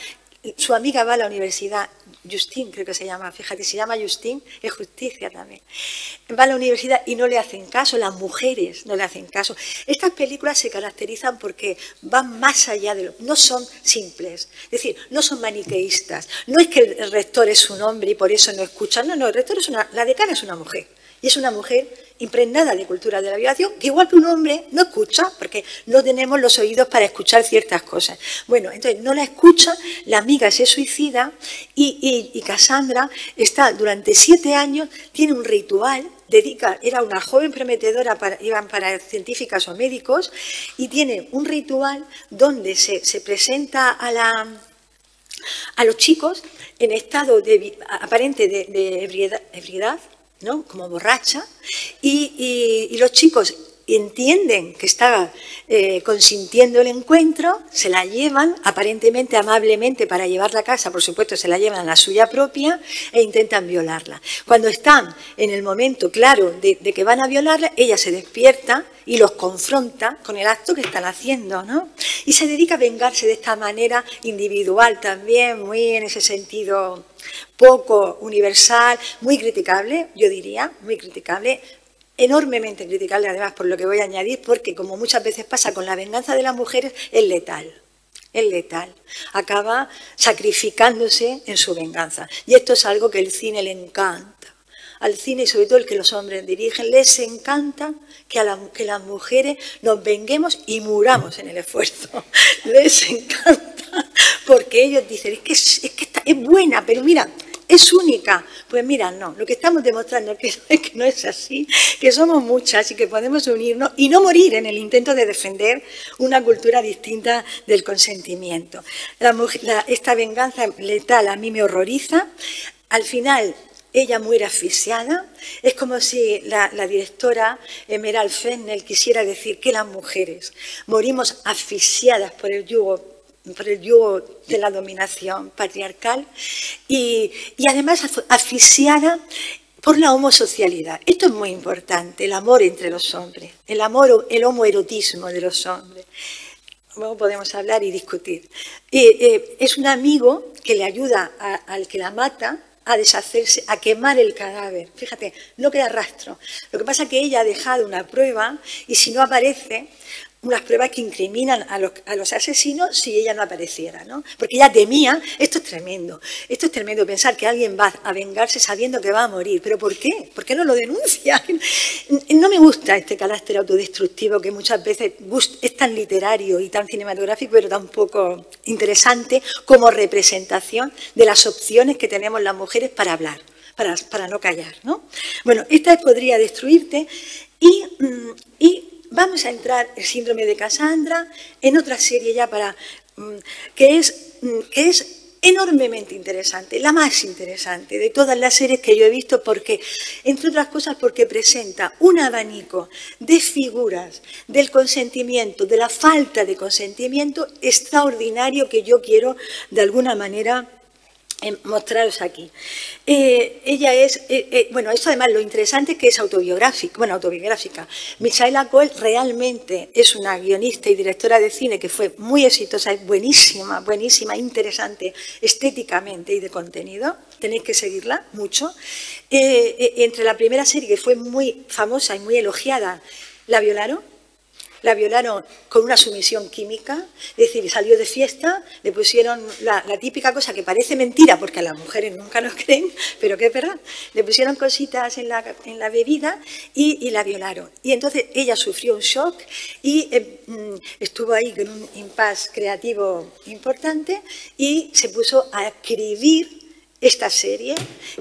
B: su amiga va a la universidad, Justine creo que se llama, fíjate, se llama Justine, es justicia también, va a la universidad y no le hacen caso, las mujeres no le hacen caso. Estas películas se caracterizan porque van más allá no son simples, es decir, no son maniqueístas, no es que el rector es un hombre y por eso no escuchan, no, el rector la decana es una mujer, y es una mujer impregnada de cultura de la violación, que igual que un hombre no escucha, porque no tenemos los oídos para escuchar ciertas cosas. Bueno, entonces no la escucha, la amiga se suicida y Cassandra está durante 7 años, tiene un ritual, era una joven prometedora, iban para científicas o médicos, y tiene un ritual donde se presenta a los chicos en estado aparente de ebriedad, ¿no? Como borracha, y los chicos entienden que estaba consintiendo el encuentro, se la llevan, aparentemente amablemente, para llevarla a casa, por supuesto se la llevan a la suya propia e intentan violarla. Cuando están en el momento claro de que van a violarla, ella se despierta y los confronta con el acto que están haciendo, ¿no? Y se dedica a vengarse de esta manera individual también, muy en ese sentido poco universal, muy criticable, yo diría, muy criticable, enormemente criticable además por lo que voy a añadir, porque como muchas veces pasa con la venganza de las mujeres, es letal, acaba sacrificándose en su venganza. Y esto es algo que el cine le encanta. Al cine, y sobre todo el que los hombres dirigen, les encanta que las mujeres nos venguemos y muramos en el esfuerzo. Les encanta, porque ellos dicen, es que es buena, pero mira, es única. Pues mira, no, lo que estamos demostrando es que no es así, que somos muchas y que podemos unirnos y no morir en el intento de defender una cultura distinta del consentimiento. Esta venganza letal a mí me horroriza. Al final, ella muere asfixiada. Es como si la directora Emerald Fennell quisiera decir que las mujeres morimos asfixiadas por el yugo de la dominación patriarcal y además asfixiada por la homosocialidad. Esto es muy importante, el amor entre los hombres, el homoerotismo de los hombres. Luego podemos hablar y discutir. Es un amigo que le ayuda al que la mata a deshacerse, a quemar el cadáver. Fíjate, no queda rastro. Lo que pasa es que ella ha dejado una prueba y si no aparece, unas pruebas que incriminan a los asesinos si ella no apareciera, ¿no? Porque ella temía, esto es tremendo pensar que alguien va a vengarse sabiendo que va a morir. ¿Pero por qué? ¿Por qué no lo denuncia? No me gusta este carácter autodestructivo que muchas veces es tan literario y tan cinematográfico, pero tan poco interesante como representación de las opciones que tenemos las mujeres para hablar, para no callar, ¿no? Bueno, esta podría destruirte y vamos a entrar, el síndrome de Cassandra, en otra serie ya que es enormemente interesante, la más interesante de todas las series que yo he visto, porque, entre otras cosas, porque presenta un abanico de figuras del consentimiento, de la falta de consentimiento extraordinario que yo quiero, de alguna manera, mostraros aquí. Ella es, bueno, esto además lo interesante es que es autobiográfica. Michaela Coel realmente es una guionista y directora de cine que fue muy exitosa, es buenísima, interesante estéticamente y de contenido. Tenéis que seguirla mucho. Entre la primera serie que fue muy famosa y muy elogiada, la violaron con una sumisión química, es decir, salió de fiesta, le pusieron la típica cosa que parece mentira, porque a las mujeres nunca nos creen, pero que es verdad, le pusieron cositas en la bebida y la violaron. Y entonces ella sufrió un shock y estuvo ahí con un impasse creativo importante y se puso a escribir esta serie,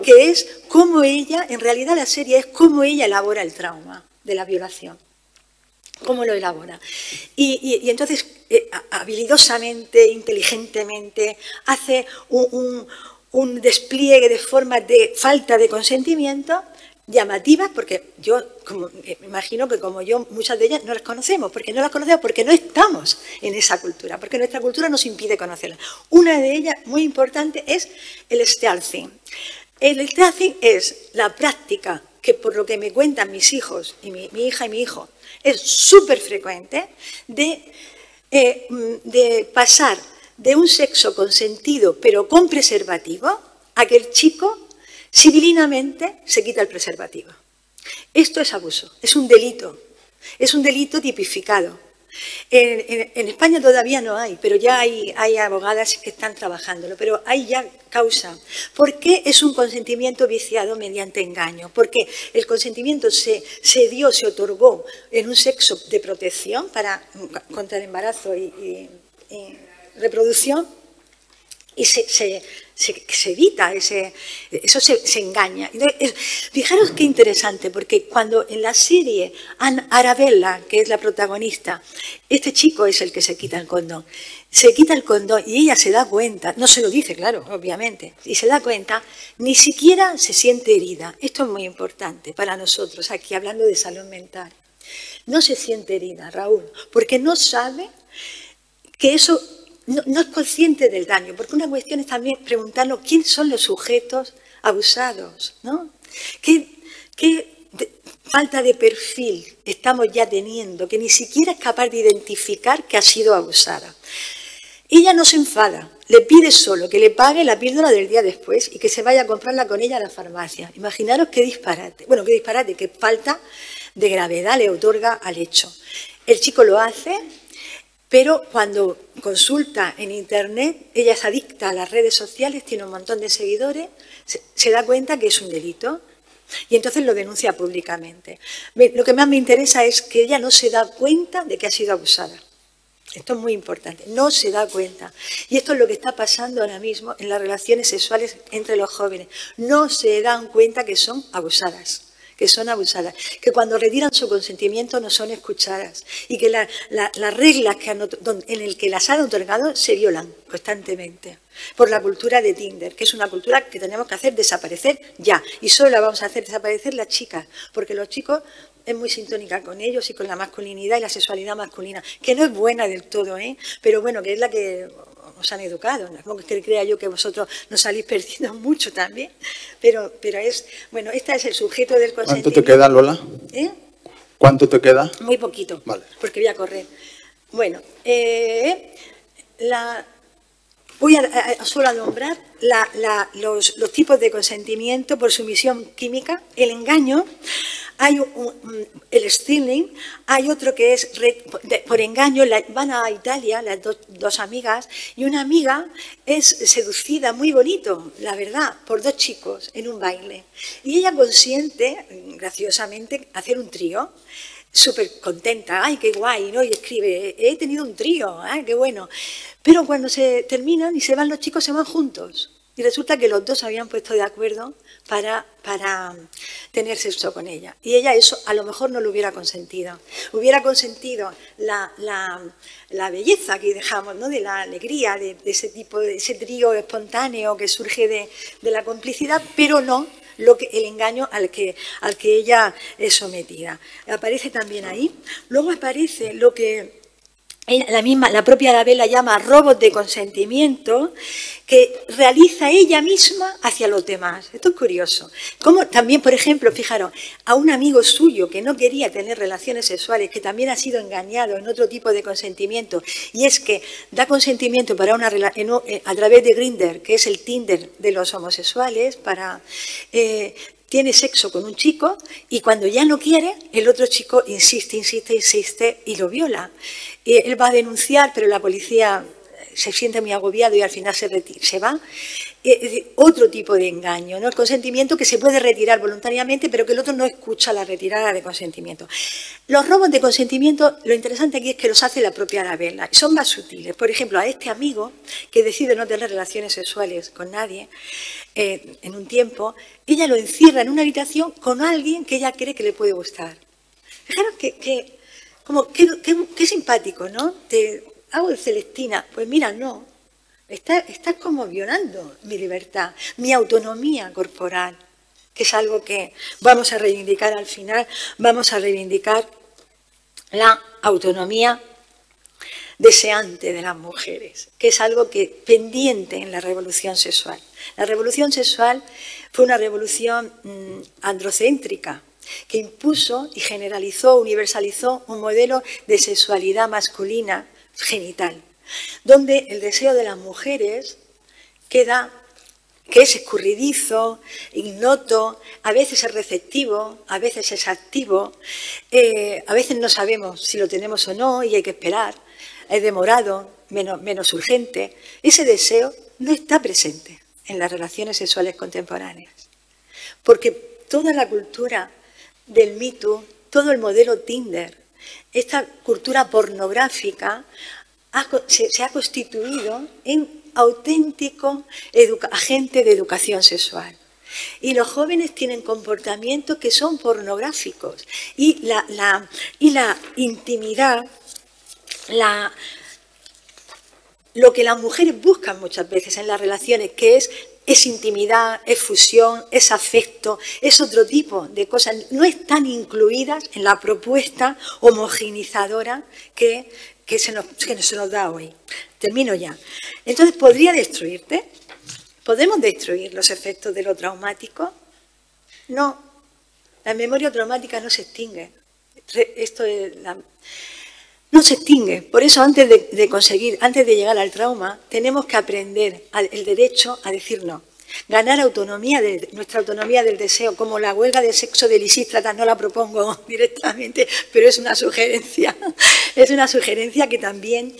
B: que es cómo ella, en realidad la serie es cómo ella elabora el trauma de la violación. ¿Cómo lo elabora? Y entonces, habilidosamente, inteligentemente, hace un despliegue de formas de falta de consentimiento llamativas, porque yo me imagino que como yo, muchas de ellas no las conocemos, porque no estamos en esa cultura, porque nuestra cultura nos impide conocerlas. Una de ellas, muy importante, es el stealthing. El stealthing es la práctica que, por lo que me cuentan mis hijos, y mi hija y mi hijo, es súper frecuente de pasar de un sexo consentido pero con preservativo a que el chico civilinamente se quita el preservativo. Esto es abuso, es un delito tipificado. En España todavía no hay, pero ya hay abogadas que están trabajándolo, pero hay ya causa. ¿Por qué es un consentimiento viciado mediante engaño? Porque el consentimiento se otorgó en un sexo de protección contra el embarazo y reproducción y se evita, eso se engaña. Entonces, fijaros qué interesante, porque cuando en la serie Arabella, que es la protagonista, este chico es el que se quita el condón. Se quita el condón y ella se da cuenta, no se lo dice, claro, obviamente, y se da cuenta, ni siquiera se siente herida. Esto es muy importante para nosotros, aquí hablando de salud mental. No se siente herida, Raúl, porque no sabe que eso... No es consciente del daño, porque una cuestión es también preguntarnos quiénes son los sujetos abusados, ¿no? ¿Qué falta de perfil estamos ya teniendo, que ni siquiera es capaz de identificar que ha sido abusada? Ella no se enfada, le pide solo que le pague la píldora del día después y que se vaya a comprarla con ella a la farmacia. Imaginaros qué disparate, qué falta de gravedad le otorga al hecho. El chico lo hace... Pero cuando consulta en Internet, ella es adicta a las redes sociales, tiene un montón de seguidores, se da cuenta que es un delito y entonces lo denuncia públicamente. Lo que más me interesa es que ella no se da cuenta de que ha sido abusada. Esto es muy importante, no se da cuenta. Y esto es lo que está pasando ahora mismo en las relaciones sexuales entre los jóvenes. No se dan cuenta que son abusadas. Que cuando retiran su consentimiento no son escuchadas y que las reglas en el que las han otorgado se violan constantemente por la cultura de Tinder, que es una cultura que tenemos que hacer desaparecer ya, y solo la vamos a hacer desaparecer las chicas, porque los chicos es muy sintónica con ellos y con la masculinidad y la sexualidad masculina, que no es buena del todo, pero bueno, que es la que os han educado, no es que crea yo que vosotros nos salís perdiendo mucho también, pero es, bueno, este es el sujeto del consentimiento.
A: ¿Cuánto te queda, Lola? ¿Cuánto te queda?
B: Muy poquito, vale. Porque voy a correr. Bueno, voy solo a nombrar los tipos de consentimiento por sumisión química, el engaño. hay el stealing, hay otro que es por engaño, van a Italia las dos amigas y una amiga es seducida, muy bonito, la verdad, por dos chicos en un baile. Y ella consiente, graciosamente, hacer un trío. Súper contenta, ¡ay, qué guay! ¿No? Y escribe, he tenido un trío, ¡ay, qué bueno! Pero cuando se terminan y se van los chicos, se van juntos. Y resulta que los dos se habían puesto de acuerdo para tener sexo con ella. Y ella eso a lo mejor no lo hubiera consentido. Hubiera consentido la belleza que dejamos, ¿no? De la alegría, de ese tipo, de ese trío espontáneo que surge de la complicidad, pero no el engaño al que ella es sometida. Aparece también ahí. Luego aparece lo que la propia Arabella llama robos de consentimiento, que realiza ella misma hacia los demás. Esto es curioso. Como también, por ejemplo, fijaros, a un amigo suyo que no quería tener relaciones sexuales, que también ha sido engañado en otro tipo de consentimiento, y es que da consentimiento para a través de Grindr, que es el Tinder de los homosexuales, tiene sexo con un chico y cuando ya no quiere, el otro chico insiste y lo viola. Él va a denunciar, pero la policía se siente muy agobiado y al final se va. Otro tipo de engaño, ¿no? El consentimiento que se puede retirar voluntariamente, pero que el otro no escucha la retirada de consentimiento. Los robos de consentimiento, lo interesante aquí es que los hace la propia Arabella y son más sutiles. Por ejemplo, a este amigo que decide no tener relaciones sexuales con nadie en un tiempo, ella lo encierra en una habitación con alguien que ella cree que le puede gustar. Fijaros qué simpático, ¿no? Te hago de Celestina. Pues mira, no. Estás como violando mi libertad, mi autonomía corporal, que es algo que vamos a reivindicar al final. Vamos a reivindicar la autonomía deseante de las mujeres, que es algo que pendiente en la revolución sexual. La revolución sexual fue una revolución androcéntrica, que impuso y generalizó, universalizó un modelo de sexualidad masculina genital, donde el deseo de las mujeres que es escurridizo, ignoto, a veces es receptivo, a veces es activo, a veces no sabemos si lo tenemos o no y hay que esperar, es demorado, menos urgente. Ese deseo no está presente en las relaciones sexuales contemporáneas, porque toda la cultura del Me Too, todo el modelo Tinder, esta cultura pornográfica se ha constituido en auténtico agente de educación sexual. Y los jóvenes tienen comportamientos que son pornográficos. Y la intimidad, lo que las mujeres buscan muchas veces en las relaciones, que es intimidad, es fusión, es afecto, es otro tipo de cosas, no están incluidas en la propuesta homogeneizadora que se nos da hoy. Termino ya. Entonces, ¿podría destruirte? ¿Podemos destruir los efectos de lo traumático? No. La memoria traumática no se extingue. No se extingue. Por eso, antes de llegar al trauma, tenemos que aprender el derecho a decir no. Ganar nuestra autonomía del deseo, como la huelga de sexo de Lisístrata, no la propongo directamente, pero es una sugerencia. Es una sugerencia que también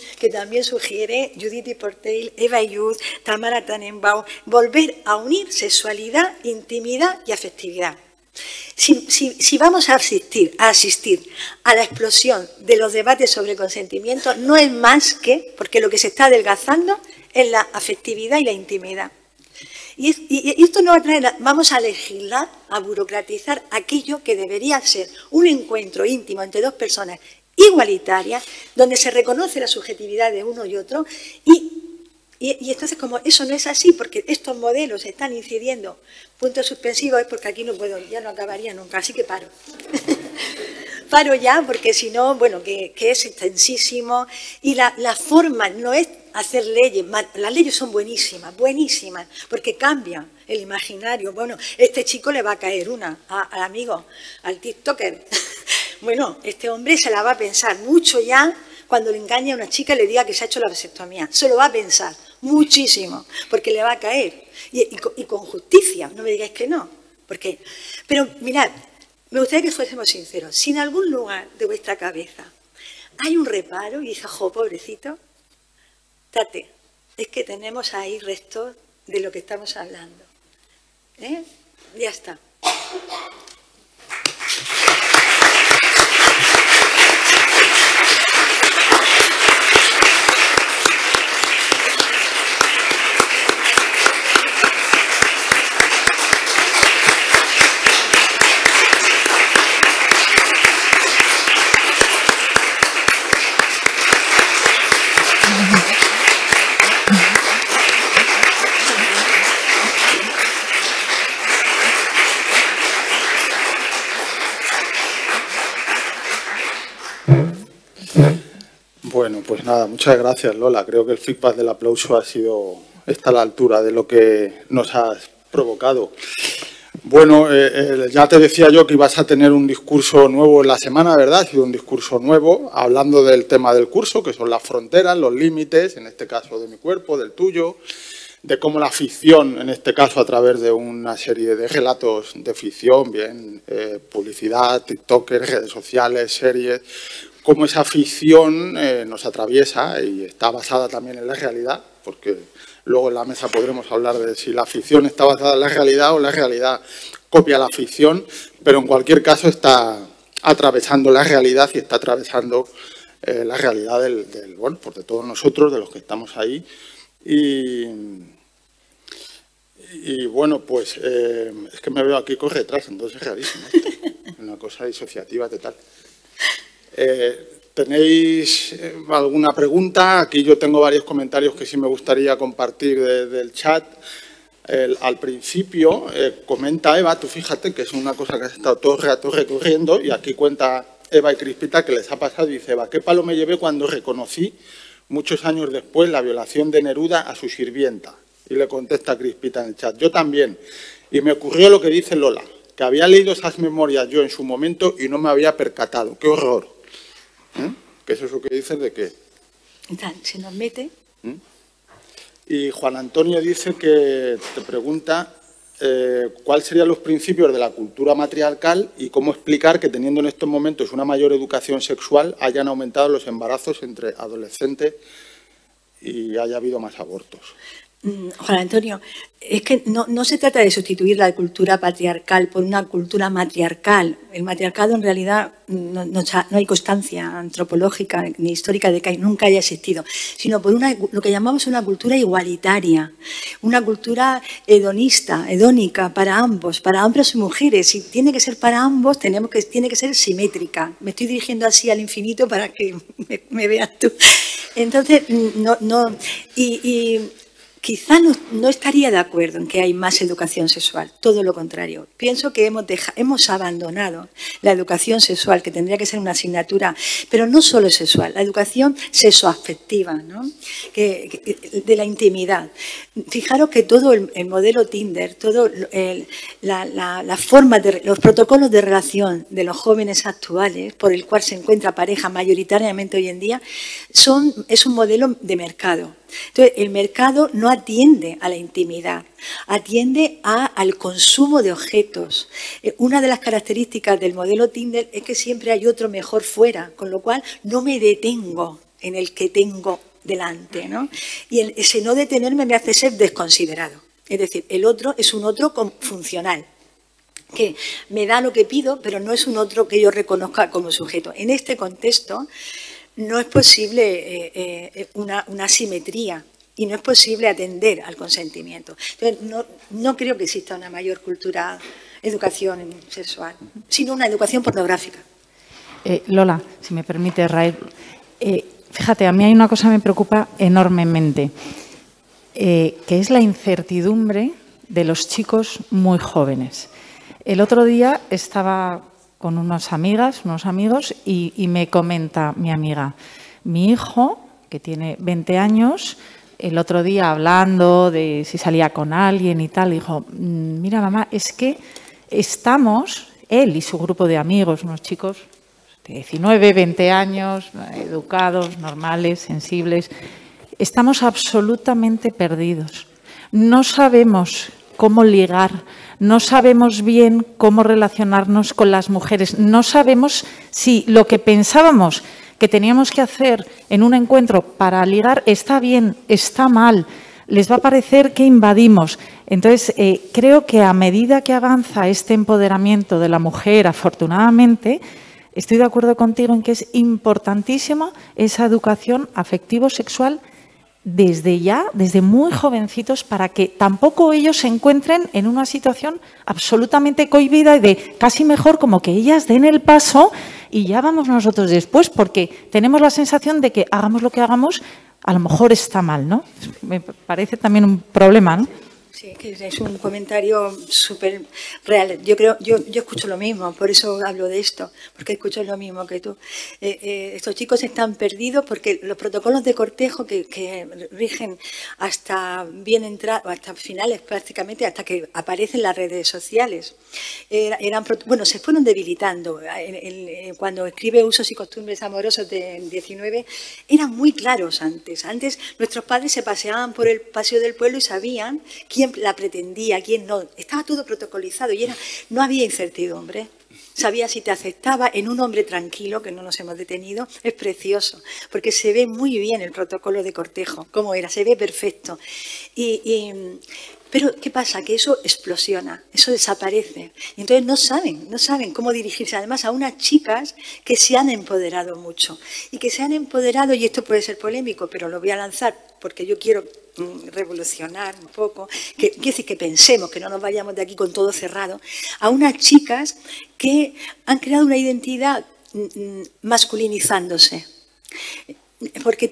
B: sugiere Judith Portail, Eva Youth, Tamara Tannenbaum, volver a unir sexualidad, intimidad y afectividad. Si vamos a asistir a la explosión de los debates sobre consentimiento, no es más que porque lo que se está adelgazando es la afectividad y la intimidad. Y esto no va a traer, vamos a legislar, a burocratizar aquello que debería ser un encuentro íntimo entre dos personas igualitarias, donde se reconoce la subjetividad de uno y otro, y entonces como eso no es así, porque estos modelos están incidiendo, puntos suspensivos, es porque aquí no puedo, ya no acabaría nunca, así que paro. Paro ya, porque si no, bueno, que es extensísimo, y la forma no es hacer leyes, las leyes son buenísimas, porque cambian el imaginario. Bueno, este chico le va a caer al amigo, al TikToker. Bueno, este hombre se la va a pensar mucho ya cuando le engañe a una chica y le diga que se ha hecho la vasectomía. Se lo va a pensar muchísimo, porque le va a caer. Y con justicia, no me digáis que no. Pero mirad, me gustaría que fuésemos sinceros. Si en algún lugar de vuestra cabeza hay un reparo y dices, jo, pobrecito, tate, es que tenemos ahí restos de lo que estamos hablando. Ya está.
A: Bueno, pues nada, muchas gracias, Lola. Creo que el feedback del aplauso está a la altura de lo que nos has provocado. Bueno, ya te decía yo que ibas a tener un discurso nuevo en la semana, ¿verdad? Ha sido un discurso nuevo, hablando del tema del curso, que son las fronteras, los límites, en este caso de mi cuerpo, del tuyo, de cómo la ficción, en este caso a través de una serie de relatos de ficción, bien, publicidad, tiktokers, redes sociales, series, cómo esa ficción nos atraviesa y está basada también en la realidad, porque luego en la mesa podremos hablar de si la ficción está basada en la realidad o la realidad copia la ficción, pero en cualquier caso está atravesando la realidad y está atravesando la realidad bueno, pues de todos nosotros, de los que estamos ahí. Y bueno, pues es que me veo aquí con retraso, entonces es rarísimo esto, una cosa disociativa total. ¿Tenéis alguna pregunta? Aquí yo tengo varios comentarios que sí me gustaría compartir del chat. Al principio comenta Eva, tú fíjate que es una cosa que has estado todo el rato recorriendo, y aquí cuenta Eva y Crispita que les ha pasado, y dice Eva, ¿qué palo me llevé cuando reconocí muchos años después la violación de Neruda a su sirvienta? Y le contesta Crispita en el chat, yo también. Y me ocurrió lo que dice Lola, que había leído esas memorias yo en su momento y no me había percatado. ¡Qué horror! ¿Qué es eso que dices de qué?
B: Se nos mete.
A: Y Juan Antonio dice que te pregunta cuáles serían los principios de la cultura matriarcal y cómo explicar que teniendo en estos momentos una mayor educación sexual hayan aumentado los embarazos entre adolescentes y haya habido más abortos.
B: Juan Antonio, es que no se trata de sustituir la cultura patriarcal por una cultura matriarcal. El matriarcado en realidad no hay constancia antropológica ni histórica de que nunca haya existido, sino por lo que llamamos una cultura igualitaria, una cultura hedónica para ambos, hombres y mujeres. Y tiene que ser para ambos, tiene que ser simétrica. Me estoy dirigiendo así al infinito para que me veas tú. Entonces, quizá no estaría de acuerdo en que hay más educación sexual, todo lo contrario. Pienso que hemos abandonado la educación sexual, que tendría que ser una asignatura, pero no solo sexual, la educación sexoafectiva, ¿no? De la intimidad. Fijaros que todo el modelo Tinder, todo la forma los protocolos de relación de los jóvenes actuales, por el cual se encuentra pareja mayoritariamente hoy en día, es un modelo de mercado. Entonces, el mercado no atiende a la intimidad, atiende al consumo de objetos. Una de las características del modelo Tinder es que siempre hay otro mejor fuera, con lo cual no me detengo en el que tengo delante, ¿no? Y ese no detenerme me hace ser desconsiderado. Es decir, el otro es un otro funcional, que me da lo que pido, pero no es un otro que yo reconozca como sujeto. En este contexto no es posible una simetría y no es posible atender al consentimiento. Entonces, no creo que exista una mayor educación sexual, sino una educación pornográfica.
D: Lola, si me permite, Rael, fíjate, a mí hay una cosa que me preocupa enormemente, que es la incertidumbre de los chicos muy jóvenes. El otro día estaba con unas amigas, unos amigos, y me comenta mi amiga, mi hijo, que tiene 20 años, el otro día hablando de si salía con alguien y tal, dijo, mira mamá, es que estamos, él y su grupo de amigos, unos chicos de 19, 20 años, educados, normales, sensibles, estamos absolutamente perdidos. No sabemos cómo ligar, no sabemos bien cómo relacionarnos con las mujeres, no sabemos si lo que pensábamos que teníamos que hacer en un encuentro para ligar está bien, está mal, les va a parecer que invadimos. Entonces, creo que a medida que avanza este empoderamiento de la mujer, afortunadamente, estoy de acuerdo contigo en que es importantísima esa educación afectivo-sexual desde ya, desde muy jovencitos, para que tampoco ellos se encuentren en una situación absolutamente cohibida y de casi mejor como que ellas den el paso y ya vamos nosotros después, porque tenemos la sensación de que hagamos lo que hagamos, a lo mejor está mal, ¿no? Me parece también un problema, ¿no?
B: Sí, que es un comentario súper real. Yo escucho lo mismo, por eso hablo de esto, porque escucho lo mismo que tú. Estos chicos están perdidos porque los protocolos de cortejo que rigen hasta bien entrar, hasta finales prácticamente, hasta que aparecen las redes sociales, se fueron debilitando. Cuando escribe Usos y costumbres amorosos de 19, eran muy claros antes. Antes nuestros padres se paseaban por el paseo del pueblo y sabían quién la pretendía, quién no. Estaba todo protocolizado y no había incertidumbre. Sabía si te aceptaba. En un hombre tranquilo, que no nos hemos detenido, es precioso, porque se ve muy bien el protocolo de cortejo, cómo era, se ve perfecto. Pero, ¿qué pasa? Que eso explosiona, eso desaparece. Y entonces no saben cómo dirigirse. Además, a unas chicas que se han empoderado mucho. Y que se han empoderado, y esto puede ser polémico, pero lo voy a lanzar porque yo quiero revolucionar un poco, quiero decir que pensemos, que no nos vayamos de aquí con todo cerrado, a unas chicas que han creado una identidad masculinizándose. Porque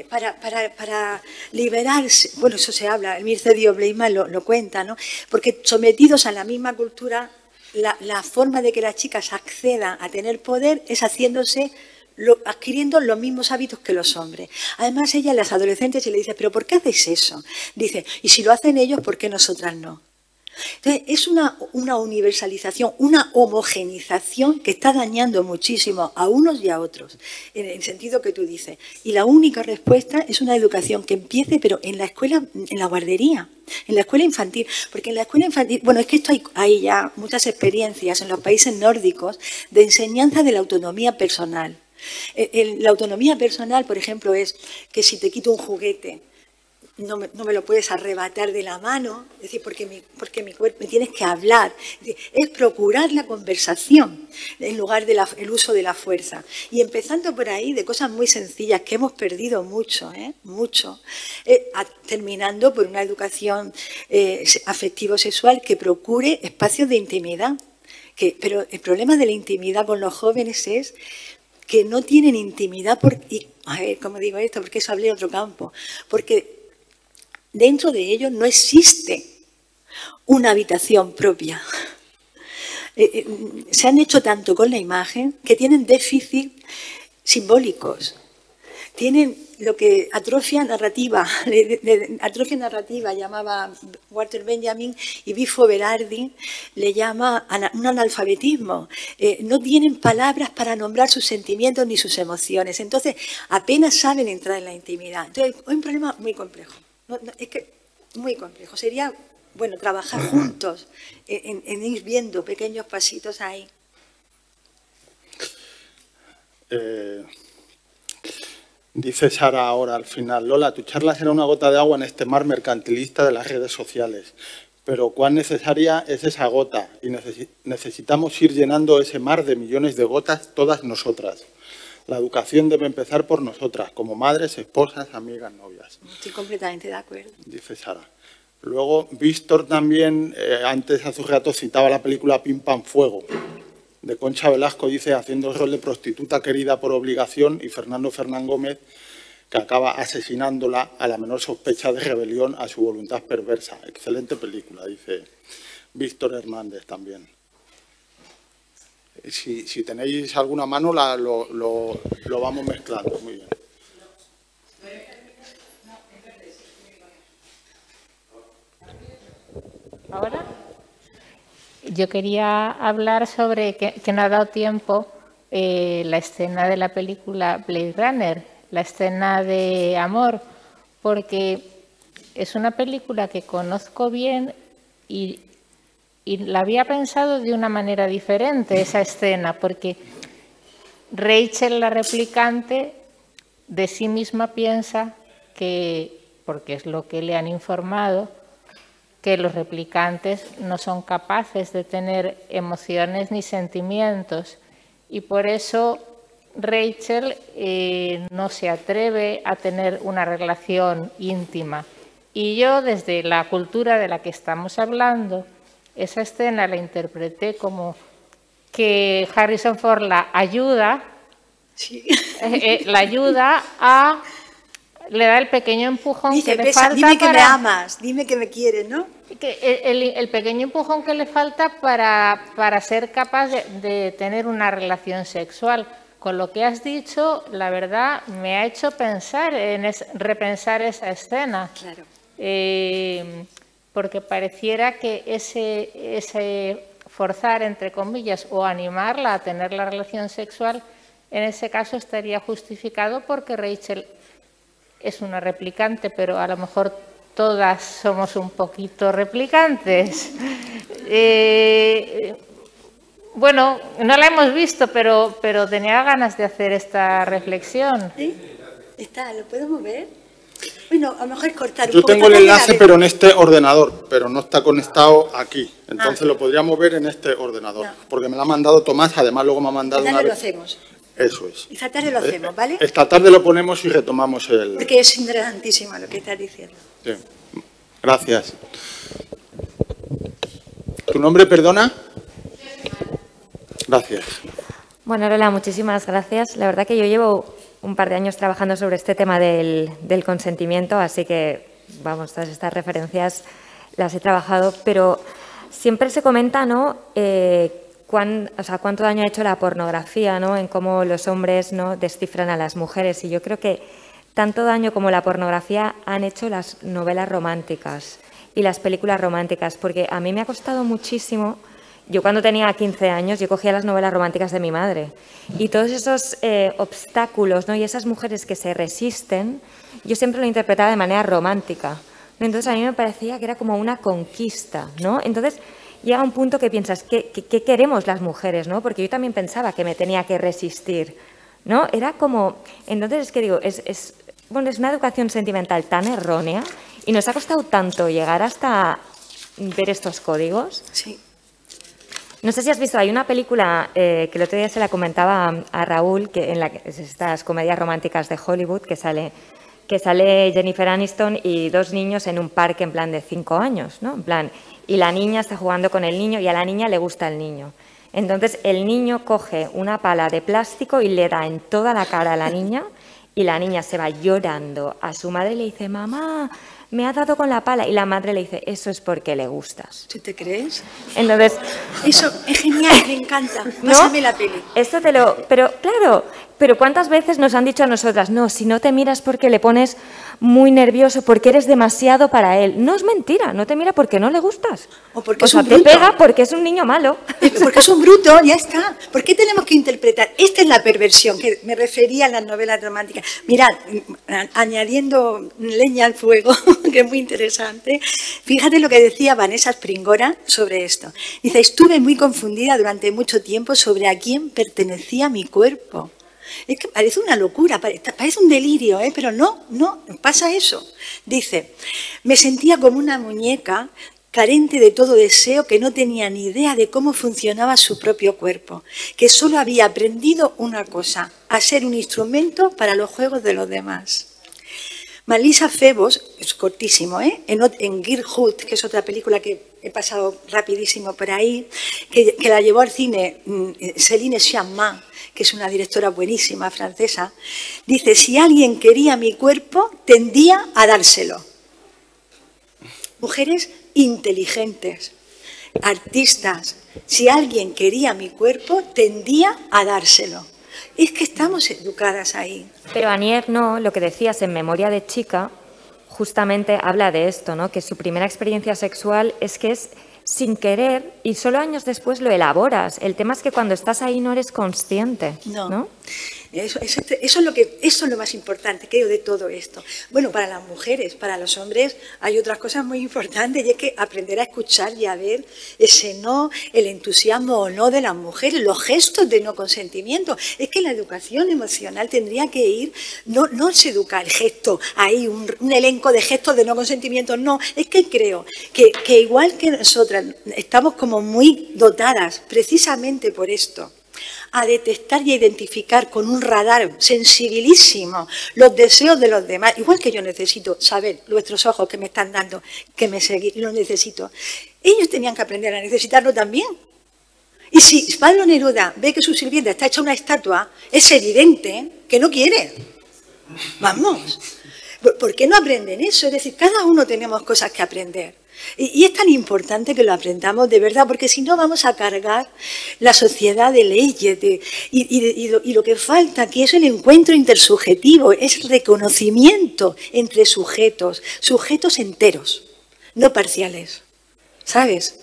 B: para liberarse, bueno, eso se habla, el Mircea Bleiman lo cuenta, ¿no? Porque sometidos a la misma cultura, la forma de que las chicas accedan a tener poder es adquiriendo los mismos hábitos que los hombres. Además, ella, las adolescentes, se le dice, ¿pero por qué hacéis eso? Dice, y si lo hacen ellos, ¿por qué nosotras no? Entonces, es una universalización, una homogenización que está dañando muchísimo a unos y a otros, en el sentido que tú dices. Y la única respuesta es una educación que empiece, pero en la escuela, en la guardería, en la escuela infantil. Porque en la escuela infantil, bueno, es que esto hay ya muchas experiencias en los países nórdicos de enseñanza de la autonomía personal. La autonomía personal, por ejemplo, es que si te quito un juguete, no me lo puedes arrebatar de la mano, es decir, porque mi cuerpo, me tienes que hablar. Es procurar la conversación en lugar del uso de la fuerza. Y empezando por ahí, de cosas muy sencillas que hemos perdido mucho, terminando por una educación afectivo-sexual que procure espacios de intimidad. Pero el problema de la intimidad con los jóvenes es que no tienen intimidad, a ver, ¿cómo digo esto? Porque eso hablé de otro campo. Porque dentro de ellos no existe una habitación propia. Se han hecho tanto con la imagen que tienen déficit simbólicos. Tienen lo que atrofia narrativa llamaba Walter Benjamin, y Bifo Berardi le llama un analfabetismo. No tienen palabras para nombrar sus sentimientos ni sus emociones. Entonces, apenas saben entrar en la intimidad. Entonces, hay un problema muy complejo. Es que muy complejo. Sería, bueno, trabajar juntos en ir viendo pequeños pasitos ahí.
A: Dice Sara ahora al final, Lola, tu charla será una gota de agua en este mar mercantilista de las redes sociales. Pero cuán necesaria es esa gota y necesitamos ir llenando ese mar de millones de gotas todas nosotras. La educación debe empezar por nosotras, como madres, esposas, amigas, novias.
B: Estoy completamente de acuerdo.
A: Dice Sara. Luego, Víctor también, antes hace un rato citaba la película Pim Pam Fuego, de Concha Velasco, dice, haciendo el rol de prostituta querida por obligación, y Fernando Fernán Gómez, que acaba asesinándola a la menor sospecha de rebelión a su voluntad perversa. Excelente película, dice Víctor Hernández también. Si tenéis alguna mano, lo vamos mezclando. Muy bien.
E: ¿Ahora? Yo quería hablar sobre, que no ha dado tiempo, la escena de la película Blade Runner, la escena de amor, porque es una película que conozco bien y la había pensado de una manera diferente, esa escena, porque Rachel, la replicante, de sí misma piensa que, porque es lo que le han informado, que los replicantes no son capaces de tener emociones ni sentimientos, y por eso Rachel no se atreve a tener una relación íntima. Y yo, desde la cultura de la que estamos hablando, esa escena la interpreté como que Harrison Ford la ayuda,
B: sí.
E: le da el pequeño empujón.
B: Dice,
E: que le falta
B: dime que me amas, dime que me quieres, ¿no?
E: El pequeño empujón que le falta para ser capaz de tener una relación sexual. Con lo que has dicho, la verdad, me ha hecho pensar repensar esa escena.
B: Claro.
E: Porque pareciera que ese forzar, entre comillas, o animarla a tener la relación sexual, en ese caso estaría justificado porque Rachel es una replicante, pero a lo mejor todas somos un poquito replicantes. Bueno, no la hemos visto, pero tenía ganas de hacer esta reflexión.
B: ¿Sí? Está, ¿lo puedo mover? Bueno, a lo mejor cortar un
A: Yo
B: poco.
A: tengo el enlace, pero en este ordenador, pero no está conectado aquí. Entonces lo podríamos ver en este ordenador, porque me lo ha mandado Tomás, además luego me ha mandado
B: Esta
A: una
B: tarde lo
A: vez.
B: hacemos.
A: Eso es.
B: Esta tarde lo hacemos, ¿vale?
A: Esta tarde lo ponemos y retomamos el...
B: Porque es interesantísimo lo que estás diciendo.
A: Sí. Gracias. ¿Tu nombre, perdona? Gracias.
F: Bueno, Lola, muchísimas gracias. La verdad que yo llevo un par de años trabajando sobre este tema del consentimiento, así que, vamos, todas estas referencias las he trabajado, pero siempre se comenta, ¿no?, cuánto daño ha hecho la pornografía, ¿no?, en cómo los hombres, ¿no?, descifran a las mujeres. Y yo creo que tanto daño como la pornografía han hecho las novelas románticas y las películas románticas, porque a mí me ha costado muchísimo. Yo cuando tenía 15 años, yo cogía las novelas románticas de mi madre y todos esos obstáculos, ¿no?, y esas mujeres que se resisten, yo siempre lo interpretaba de manera romántica. Entonces a mí me parecía que era como una conquista, ¿no? Entonces llega un punto que piensas, ¿qué queremos las mujeres, ¿no? Porque yo también pensaba que me tenía que resistir, ¿no? Era como, entonces es que digo, es una educación sentimental tan errónea y nos ha costado tanto llegar hasta ver estos códigos.
B: Sí.
F: No sé si has visto, hay una película que el otro día se la comentaba a Raúl, que en estas comedias románticas de Hollywood, que sale Jennifer Aniston y dos niños en un parque en plan de 5 años, ¿no? En plan, y la niña está jugando con el niño y a la niña le gusta el niño. Entonces el niño coge una pala de plástico y le da en toda la cara a la niña y la niña se va llorando a su madre y le dice, mamá, me ha dado con la pala, y la madre le dice, eso es porque le gustas.
B: ¿Tú te crees?
F: Entonces,
B: eso es genial, me encanta.
F: ¿no?
B: Pásame la peli.
F: Esto pero claro, pero ¿cuántas veces nos han dicho a nosotras, no, si no te miras porque le pones muy nervioso, porque eres demasiado para él? No es mentira, no te mira porque no le gustas.
B: O porque es un
F: te
B: bruto.
F: pega porque es un niño malo.
B: Porque es un bruto, ya está. ¿Por qué tenemos que interpretar? Esta es la perversión que me refería a las novelas románticas. Mirad, añadiendo leña al fuego, que es muy interesante, fíjate lo que decía Vanessa Springora sobre esto. Dice, estuve muy confundida durante mucho tiempo sobre a quién pertenecía mi cuerpo. Es que parece una locura, parece un delirio, pero no pasa eso. Dice, me sentía como una muñeca carente de todo deseo, que no tenía ni idea de cómo funcionaba su propio cuerpo, que solo había aprendido una cosa, a ser un instrumento para los juegos de los demás. Malisa Febos, es cortísimo, en Girlhood, que es otra película que he pasado rapidísimo por ahí, que la llevó al cine Céline Sciamma, que es una directora buenísima francesa, dice, si alguien quería mi cuerpo, tendía a dárselo. Mujeres inteligentes, artistas, si alguien quería mi cuerpo, tendía a dárselo. Es que estamos educadas ahí.
F: Pero Anier, no, lo que decías en Memoria de chica, justamente habla de esto, ¿no? Que su primera experiencia sexual es que es sin querer y solo años después lo elaboras. El tema es que cuando estás ahí no eres consciente, ¿no?
B: Eso es lo más importante, creo, de todo esto. Bueno, para las mujeres, para los hombres hay otras cosas muy importantes y es que aprender a escuchar y a ver ese no, el entusiasmo o no de las mujeres, los gestos de no consentimiento. Es que la educación emocional tendría que ir, no se educa el gesto, hay un elenco de gestos de no consentimiento, no. Es que creo que igual que nosotras estamos como muy dotadas precisamente por esto, a detectar y a identificar con un radar sensibilísimo los deseos de los demás, igual que yo necesito saber vuestros ojos que me están dando, que me seguís, lo necesito. Ellos tenían que aprender a necesitarlo también. Y si Pablo Neruda ve que su sirvienta está hecha una estatua, es evidente que no quiere. Vamos, ¿por qué no aprenden eso? Es decir, cada uno tenemos cosas que aprender. Y es tan importante que lo aprendamos de verdad, porque si no vamos a cargar la sociedad de leyes. Y lo que falta aquí es el encuentro intersubjetivo, es el reconocimiento entre sujetos enteros, no parciales, ¿sabes?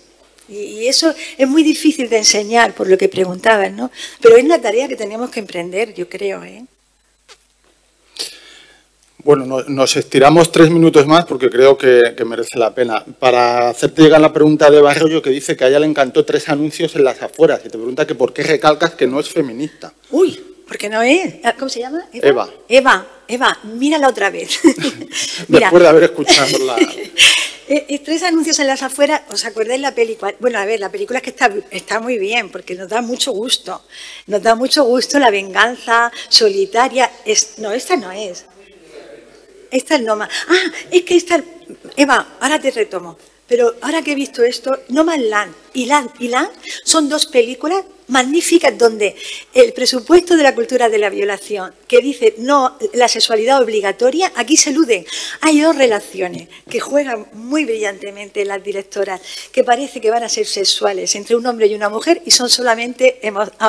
B: Y eso es muy difícil de enseñar, por lo que preguntabas, ¿no? Pero es una tarea que tenemos que emprender, yo creo, ¿eh?
A: Bueno, nos estiramos 3 minutos más porque creo que merece la pena. Para hacerte llegar la pregunta de Barrio, que dice que a ella le encantó 3 anuncios en las afueras y te pregunta que por qué recalcas que no es feminista.
B: Uy, porque no es. ¿Cómo se llama?
A: Eva.
B: Eva, mírala otra vez.
A: Mira. Después de haber escuchado la...
B: 3 anuncios en las afueras, ¿os acordáis la película? Bueno, a ver, la película es que está muy bien, porque nos da mucho gusto. Nos da mucho gusto la venganza solitaria. No, esta no es. Esta es Noma. Ah, es que esta... Eva, ahora te retomo. Pero ahora que he visto esto, Nomadland y Land son 2 películas magníficas donde el presupuesto de la cultura de la violación, que dice no la sexualidad obligatoria, aquí se elude. Hay 2 relaciones que juegan muy brillantemente las directoras, que parece que van a ser sexuales entre un hombre y una mujer y son solamente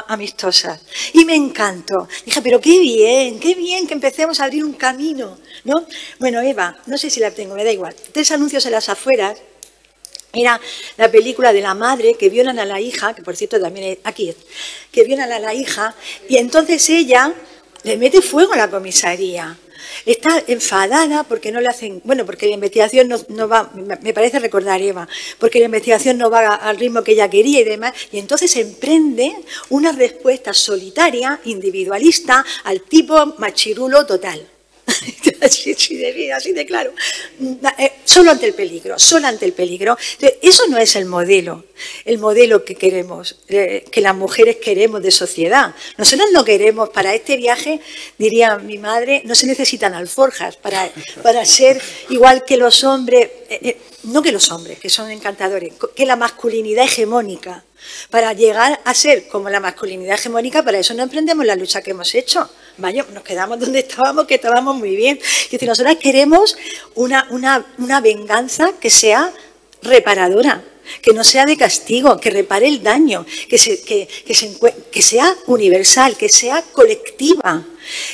B: amistosas. Y me encantó. Dije, pero qué bien que empecemos a abrir un camino, ¿no? Bueno, Eva, no sé si la tengo, me da igual. 3 anuncios en las afueras. Era la película de la madre que violan a la hija, que por cierto también es, aquí es, que violan a la hija, y entonces ella le mete fuego a la comisaría. Está enfadada porque no le hacen, bueno, porque la investigación no va, me parece recordar Eva, porque la investigación no va al ritmo que ella quería y demás, y entonces emprende una respuesta solitaria, individualista, al tipo machirulo total. Así de claro. Solo ante el peligro. Entonces, eso no es el modelo que queremos, que las mujeres queremos de sociedad. Nosotros no queremos, para este viaje, diría mi madre, no se necesitan alforjas para ser igual que los hombres, no que los hombres, que son encantadores, que la masculinidad hegemónica. Para llegar a ser como la masculinidad hegemónica, para eso no emprendemos la lucha que hemos hecho. Vaya, nos quedamos donde estábamos, que estábamos muy bien. Es decir, nosotras queremos una venganza que sea reparadora, que no sea de castigo, que repare el daño, que sea universal, que sea colectiva.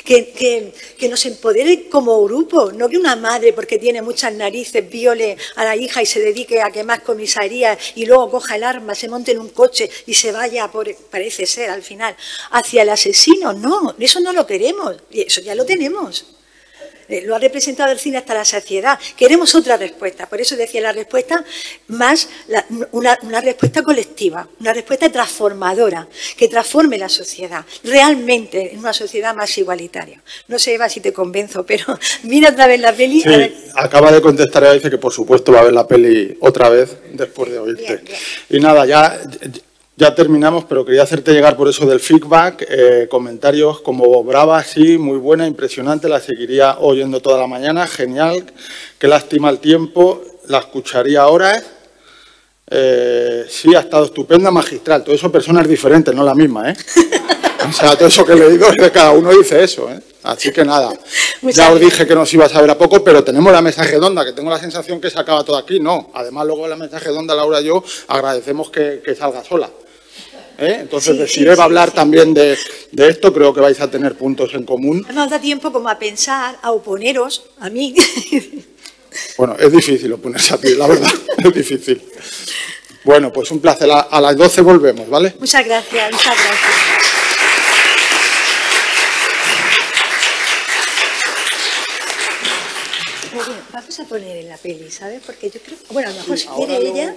B: Que nos empodere como grupo, no que una madre, porque tiene muchas narices, viole a la hija y se dedique a quemar comisarías y luego coja el arma, se monte en un coche y se vaya, parece ser al final, hacia el asesino. No, eso no lo queremos, y eso ya lo tenemos. Lo ha representado el cine hasta la saciedad. Queremos otra respuesta. Por eso decía la respuesta más, una respuesta colectiva, una respuesta transformadora, que transforme la sociedad, realmente en una sociedad más igualitaria. No sé, Eva, si te convenzo, pero mira otra vez la peli.
A: Sí, acaba de contestar Eva, dice que por supuesto va a ver la peli otra vez después de oírte. Bien. Y nada, ya terminamos, pero quería hacerte llegar por eso del feedback, comentarios como brava, sí, muy buena, impresionante, la seguiría oyendo toda la mañana, genial, qué lástima el tiempo, la escucharía horas, sí, ha estado estupenda, magistral, todo eso personas diferentes, no la misma, ¿eh? O sea, todo eso que he leído es de cada uno dice eso, ¿eh? Así que nada, ya os dije que nos ibas a ver a poco, pero tenemos la mesa redonda, que tengo la sensación que se acaba todo aquí, no. Además, luego la mesa redonda, Laura y yo, agradecemos que salga sola. Entonces, Desiree va a hablar también de esto, creo que vais a tener puntos en común.
B: Nos da tiempo como a pensar, a oponeros, a mí.
A: Bueno, es difícil oponerse a ti, la verdad, es difícil. Bueno, pues un placer, a las 12 volvemos, ¿vale?
B: Muchas gracias, muchas gracias. Vamos a poner en la peli, ¿sabes? Porque yo creo, bueno, a lo mejor si quiere ella...